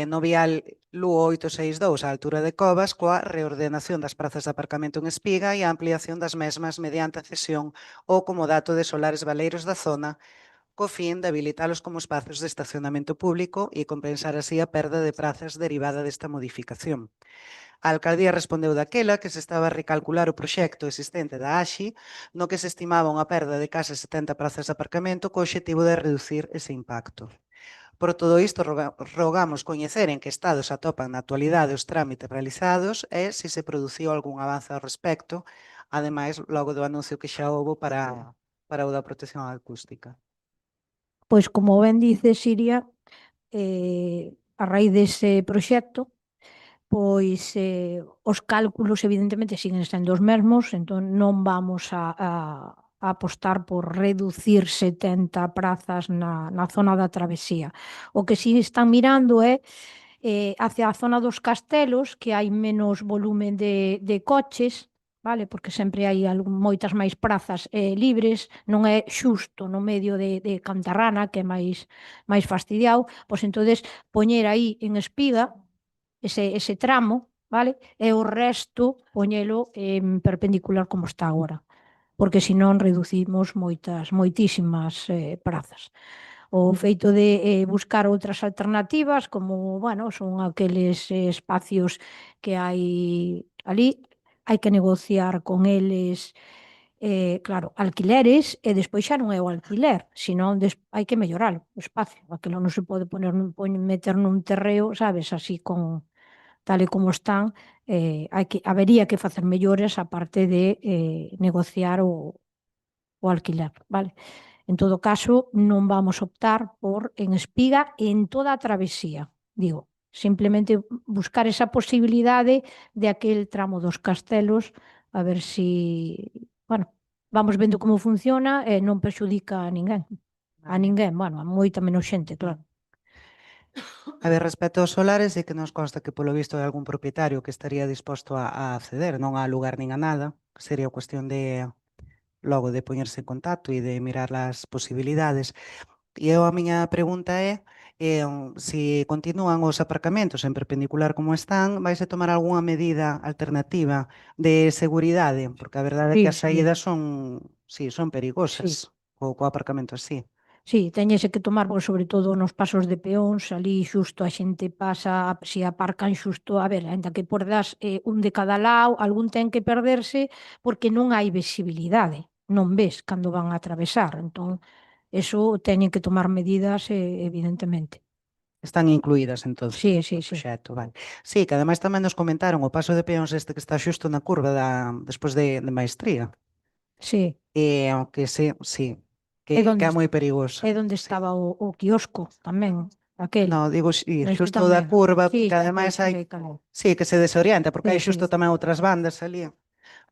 no vial Luo 862 á altura de Covas coa reordenación das prazas de aparcamento en Espiga e a ampliación das mesmas mediante a cesión ou comodato de solares baleiros da zona co fin de habilitalos como espazos de estacionamento público e compensar así a perda de prazas derivada desta modificación. A alcaldía respondeu daquela que se estaba a recalcular o proxecto existente da AXI no que se estimaba unha perda de case 70 prazas de aparcamento co obxectivo de reducir ese impacto. Por todo isto, rogamos coñecer en que estado se atopan na actualidade os trámites realizados e se se produciu algún avance ao respecto, ademais, logo do anuncio que xa houbo para o da protección acústica. Pois, como ben dice Siria, a raíz dese proxecto, pois os cálculos evidentemente siguen sendo os mesmos, entón non vamos a apostar por reducir 70 prazas na zona da travesía. O que si están mirando é hacia a zona dos castelos, que hai menos volumen de coches, vale? Porque sempre hai moitas máis prazas libres, non é xusto no medio de Cantarrana, que é máis fastidiado, pois entonces poñer aí en Espiga ese tramo, vale? E o resto poñelo en perpendicular como está agora, porque senón reducimos moitísimas prazas. O feito de buscar outras alternativas, como, son aqueles espacios que hai ali, hai que negociar con eles, claro, alquileres, e despois xa non é o alquiler, senón hai que mellorar o espacio. Aquilo non se pode meter nun terreo, sabes, así tal e como están, habería que facer mellores a parte de negociar o alquiler, vale? En todo caso, non vamos optar por en Espiga en toda a travesía, digo, simplemente buscar esa posibilidade de aquel tramo dos castelos, a ver si, vamos vendo como funciona e non perxudica a ninguén. A moita menos xente, claro. A ver, respecto aos solares, é que nos consta que polo visto hai algún propietario que estaría disposto a acceder, non a lugar nin a nada, sería cuestión de logo de poñerse en contacto e de mirar as posibilidades. E a miña pregunta é Se continúan os aparcamentos en perpendicular como están, vaise tomar algunha medida alternativa de seguridade, porque a verdade é que as Sí. saídas son perigosas co aparcamento así. Sí, teñese que tomar, pois, sobre todo nos pasos de peóns, ali xusto a xente pasa, se aparcan xusto, a ver, aínda que perdas un de cada lado, algún ten que perderse porque non hai visibilidade, non ves cando van a atravesar, entón, eso teñen que tomar medidas, evidentemente. Están incluídas, entonces, Sí, sí, no sí. proxecto, vale. Sí, que ademais tamén nos comentaron o paso de peóns este que está xusto na curva despois de Maestría. Sí, Aunque sí, é que donde, é moi perigoso. é donde Sí. estaba o quiosco tamén, aquel. No, digo, sí, Este xusto da tamén. curva, Sí, que ademais sei, hai, sei cal é. sí, que se desorienta, porque hai Sí, xusto sí. tamén outras bandas ali.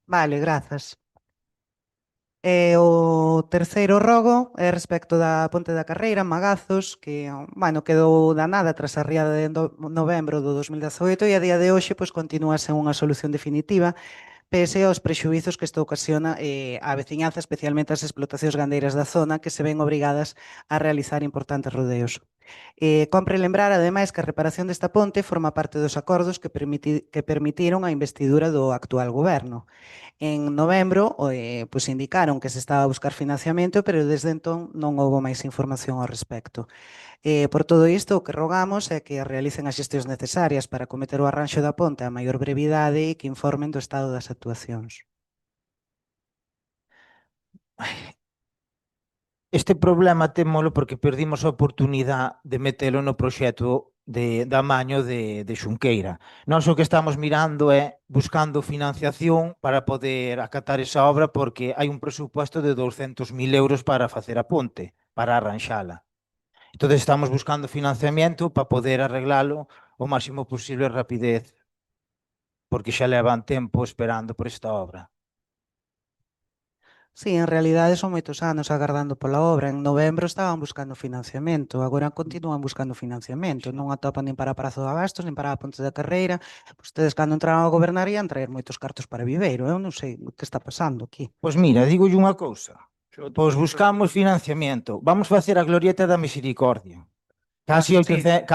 Vale, grazas. O terceiro rogo é respecto da Ponte da Carreira, Magazos, que, bueno, quedou danada tras a riada de novembro do 2018 e a día de hoxe pois continúa sen unha solución definitiva, pese aos prexuizos que isto ocasiona á veciñanza, especialmente as explotacións gandeiras da zona, que se ven obrigadas a realizar importantes rodeos. Compre lembrar, ademais, que a reparación desta ponte forma parte dos acordos que permitiron a investidura do actual goberno. En novembro, pois indicaron que se estaba a buscar financiamento, pero desde entón non houbo máis información ao respecto. Por todo isto, o que rogamos é que realicen as xestións necesarias para cometer o arranxo da ponte a maior brevidade e que informen do estado das actuacións. Este problema témolo porque perdimos a oportunidade de metelo no proxecto de amaño de Xunqueira. Nós o que estamos mirando é buscando financiación para poder acatar esa obra porque hai un presupuesto de 200.000 euros para facer a ponte, para arranxala. Entón estamos buscando financiamento para poder arreglalo o máximo posible rapidez, porque xa levan tempo esperando por esta obra. Sí, en realidade son moitos anos agardando pola obra. En novembro estaban buscando financiamento, agora continúan buscando financiamento. Non atopan nin para Prazo de Abastos, nin para a Ponte da Carreira. Vostedes, cando entraron a gobernar, ian traer moitos cartos para Viveiro. Eu non sei o que está pasando aquí. Pois mira, digolle unha cousa. Pois buscamos financiamento. Vamos facer a glorieta da misericordia. Casi 800.000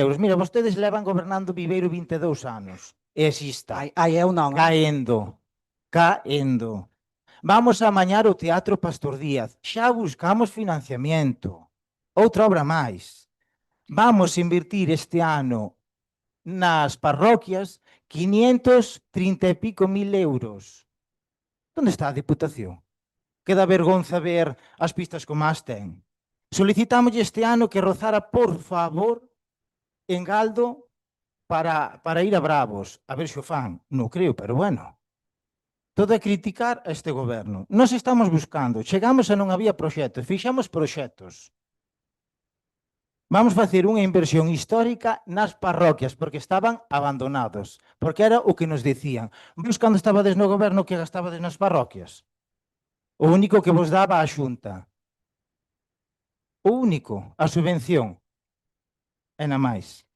euros. Mira, vostedes levan gobernando Viveiro 22 anos. E así está. Ai, eu non. Caendo. Vamos a amañar o Teatro Pastor Díaz. Xa buscamos financiamento. Outra obra máis. Vamos a invertir este ano nas parroquias 530 e pico mil euros. Onde está a Diputación? Queda vergonza ver as pistas como as ten. Solicitamos este ano que rozara, por favor, en Galdo para ir a Bravos. A ver se o fan. Non creo, pero bueno. Todo é criticar a este goberno. Nós estamos buscando. Chegamos e non había proxectos. Fixamos proxectos. Vamos facer unha inversión histórica nas parroquias, porque estaban abandonados. Porque era o que nos decían. Vos, cando estabades no goberno, que gastabades nas parroquias? O único que vos daba a Xunta. O único, a subvención. E na máis.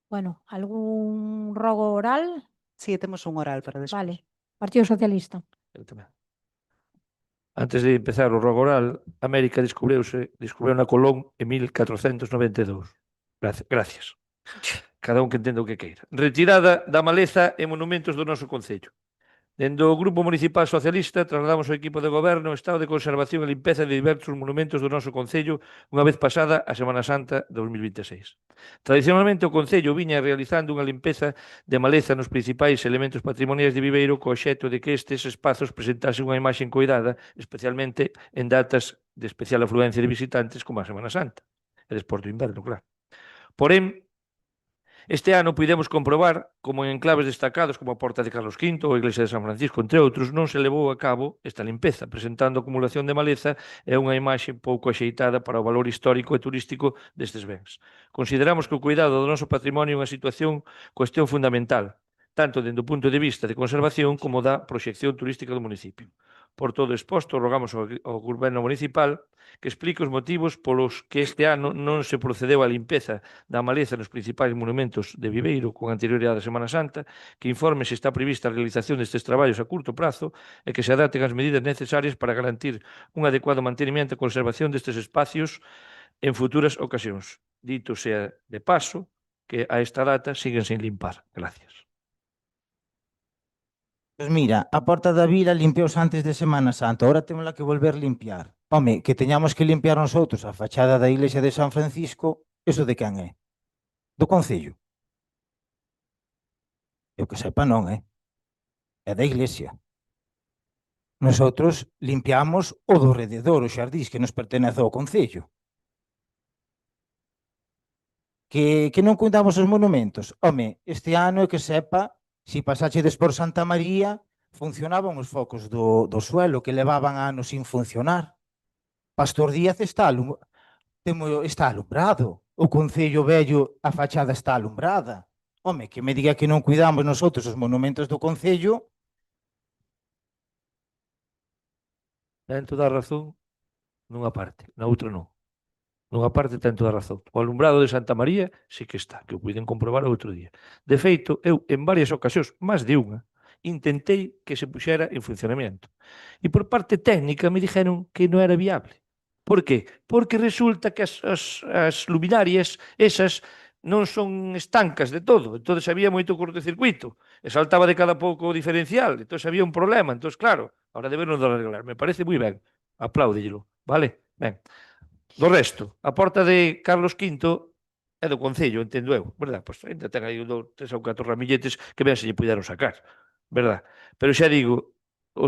Bueno, algún rogo oral? Sí, temos un oral para despois. Vale. Partido Socialista. Eu tamén. Antes de empezar o rogo oral, América descubriu na Colón en 1492. Gracias. Cada un que entenda o que queira. Retirada da maleza e monumentos do noso concello. Dende o Grupo Municipal Socialista trasladamos ao equipo de goberno o estado de conservación e limpeza de diversos monumentos do noso concello unha vez pasada a Semana Santa 2026. Tradicionalmente o concello viña realizando unha limpeza de maleza nos principais elementos patrimoniais de Viveiro co obxecto de que estes espazos presentasen unha imaxe cuidada, especialmente en datas de especial afluencia de visitantes como a Semana Santa e despois do inverno, claro. Porén, este ano puidemos comprobar como en enclaves destacados como a Porta de Carlos V ou a Iglesia de San Francisco, entre outros, non se levou a cabo esta limpeza, presentando acumulación de maleza e unha imaxe pouco axeitada para o valor histórico e turístico destes bens. Consideramos que o cuidado do noso patrimonio é unha cuestión fundamental, tanto dende o punto de vista de conservación como da proxección turística do municipio. Por todo exposto, rogamos ao Goberno municipal que explique os motivos polos que este ano non se procedeu á limpeza da maleza nos principais monumentos de Viveiro con anterioridade á Semana Santa, que informe se está prevista a realización destes traballos a curto prazo e que se adapten as medidas necesarias para garantir un adecuado mantenimento e conservación destes espacios en futuras ocasións. Dito sea de paso, que a esta data siguen sin limpar. Gracias. Pois mira, a porta da vila limpiouse antes de Semana Santa, ahora temos que volver limpiar. Home, que teñamos que limpiar nosotros a fachada da iglesia de San Francisco, eso de quen é? Do Concello? Eu que sepa non, é da iglesia. Nosotros limpiamos o do rededor, os xardís que nos pertenece ao Concello. Que non cuidamos os monumentos. Home, este ano, que sepa, si pasachedes por Santa María, funcionaban os focos do suelo que levaban anos sin funcionar. Pastor Díaz está alumbrado. O Concello Vello, a fachada está alumbrada. Home, que me diga que non cuidamos nosotros os monumentos do Concello. Ten toda a razón nunha parte, na outra non. Nunha parte ten toda a razón. O alumbrado de Santa María sí que está, que o puiden comprobar outro día. De feito, eu en varias ocasións, máis de unha, intentei que se puxera en funcionamento. E por parte técnica me dixeron que non era viable. Por qué? Porque resulta que as luminarias, esas, non son estancas de todo. Entón había moito cortocircuito. E saltaba de cada pouco o diferencial. Entón había un problema. Entón, claro, ahora deberon de arreglar. Me parece moi ben. Apláudellelo. Vale? Ben. Do resto, a porta de Carlos V é do Concello, entendo eu, verdad? Pois ainda ten aí 3 ou 4 ramilletes que ben se lle puderon sacar, verdad? Pero xa digo,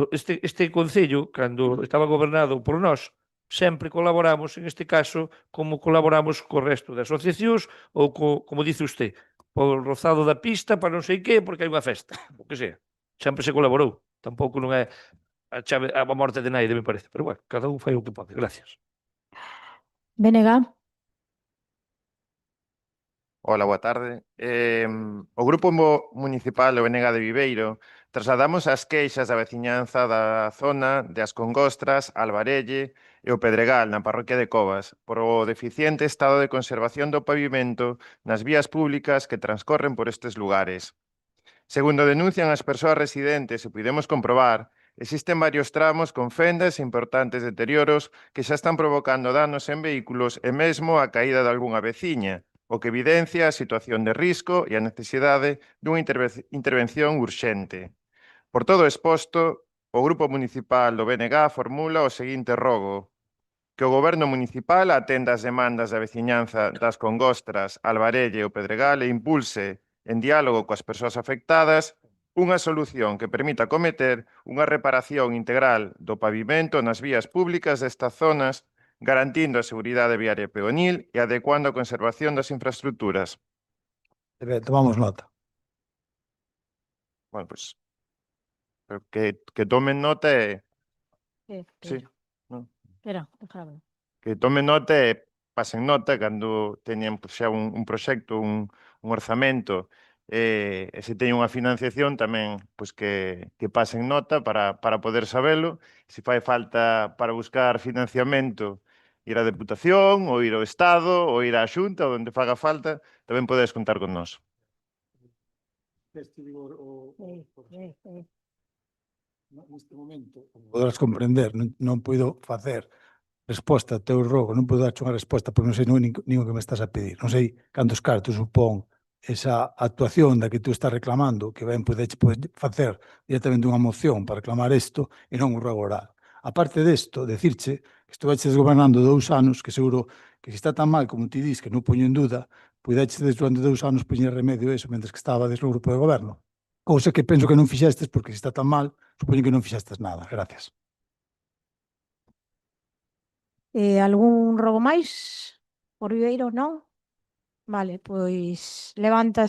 este Concello, cando estaba gobernado por nós, sempre colaboramos, en este caso, como colaboramos co resto de asociacións ou, como dice usted, por rozado da pista, para non sei que, porque hai unha festa, o que sea. Sempre se colaborou. Tampouco non é a morte de naide, me parece. Pero, bueno, cada un fai o que pode. Gracias. BNG. Hola, boa tarde. O Grupo Municipal do BNG de Viveiro trasladamos as queixas da veciñanza da zona de As Congostras, Albarelle e o Pedregal, na parroquia de Covas, por o deficiente estado de conservación do pavimento nas vías públicas que transcorren por estes lugares. Segundo denuncian as persoas residentes e podemos comprobar, existen varios tramos con fendas e importantes deterioros que xa están provocando danos en vehículos e mesmo a caída de algunha veciña, o que evidencia a situación de risco e a necesidade dunha intervención urxente. Por todo exposto, o Grupo Municipal do BNG formula o seguinte rogo: que o Goberno Municipal atenda as demandas da veciñanza das Congostras, Albarelle e o Pedregal e impulse, en diálogo coas persoas afectadas, unha solución que permita cometer unha reparación integral do pavimento nas vías públicas destas zonas, garantindo a seguridade viaria peonil e adecuando a conservación das infraestructuras. Tomamos nota. Bueno, pues, que tomen nota e... Sí, non? Espera, déjame. Que tomen nota e pasen nota cando teñen xa un proxecto, un orzamento, e se teñen unha financiación tamén que pasen nota para poder sabelo. Se fai falta para buscar financiamento ir á Deputación ou ir ao Estado ou ir á Xunta ou onde faga falta, tamén podedes contar con nós. Neste momento, poderás comprender, non podo facer resposta ao teu rogo, non podo darche unha resposta porque non sei nin o que me estás a pedir. Non sei cantos cartos supón esa actuación da que tú estás reclamando, que ben podes facer directamente unha moción para reclamar isto e non un rogo oral. A parte desto, decirche que estuveches gobernando 2 anos, que seguro que se está tan mal como ti dis, que non poño en duda, pudeches durante 2 anos poñer remedio a eso mentre que estabades no grupo de goberno. Cousa que penso que non fixestes, porque se está tan mal, supoño que non fixestes nada. Gracias. Algún rogo máis? Por Viveiro, non? Vale, pois levantas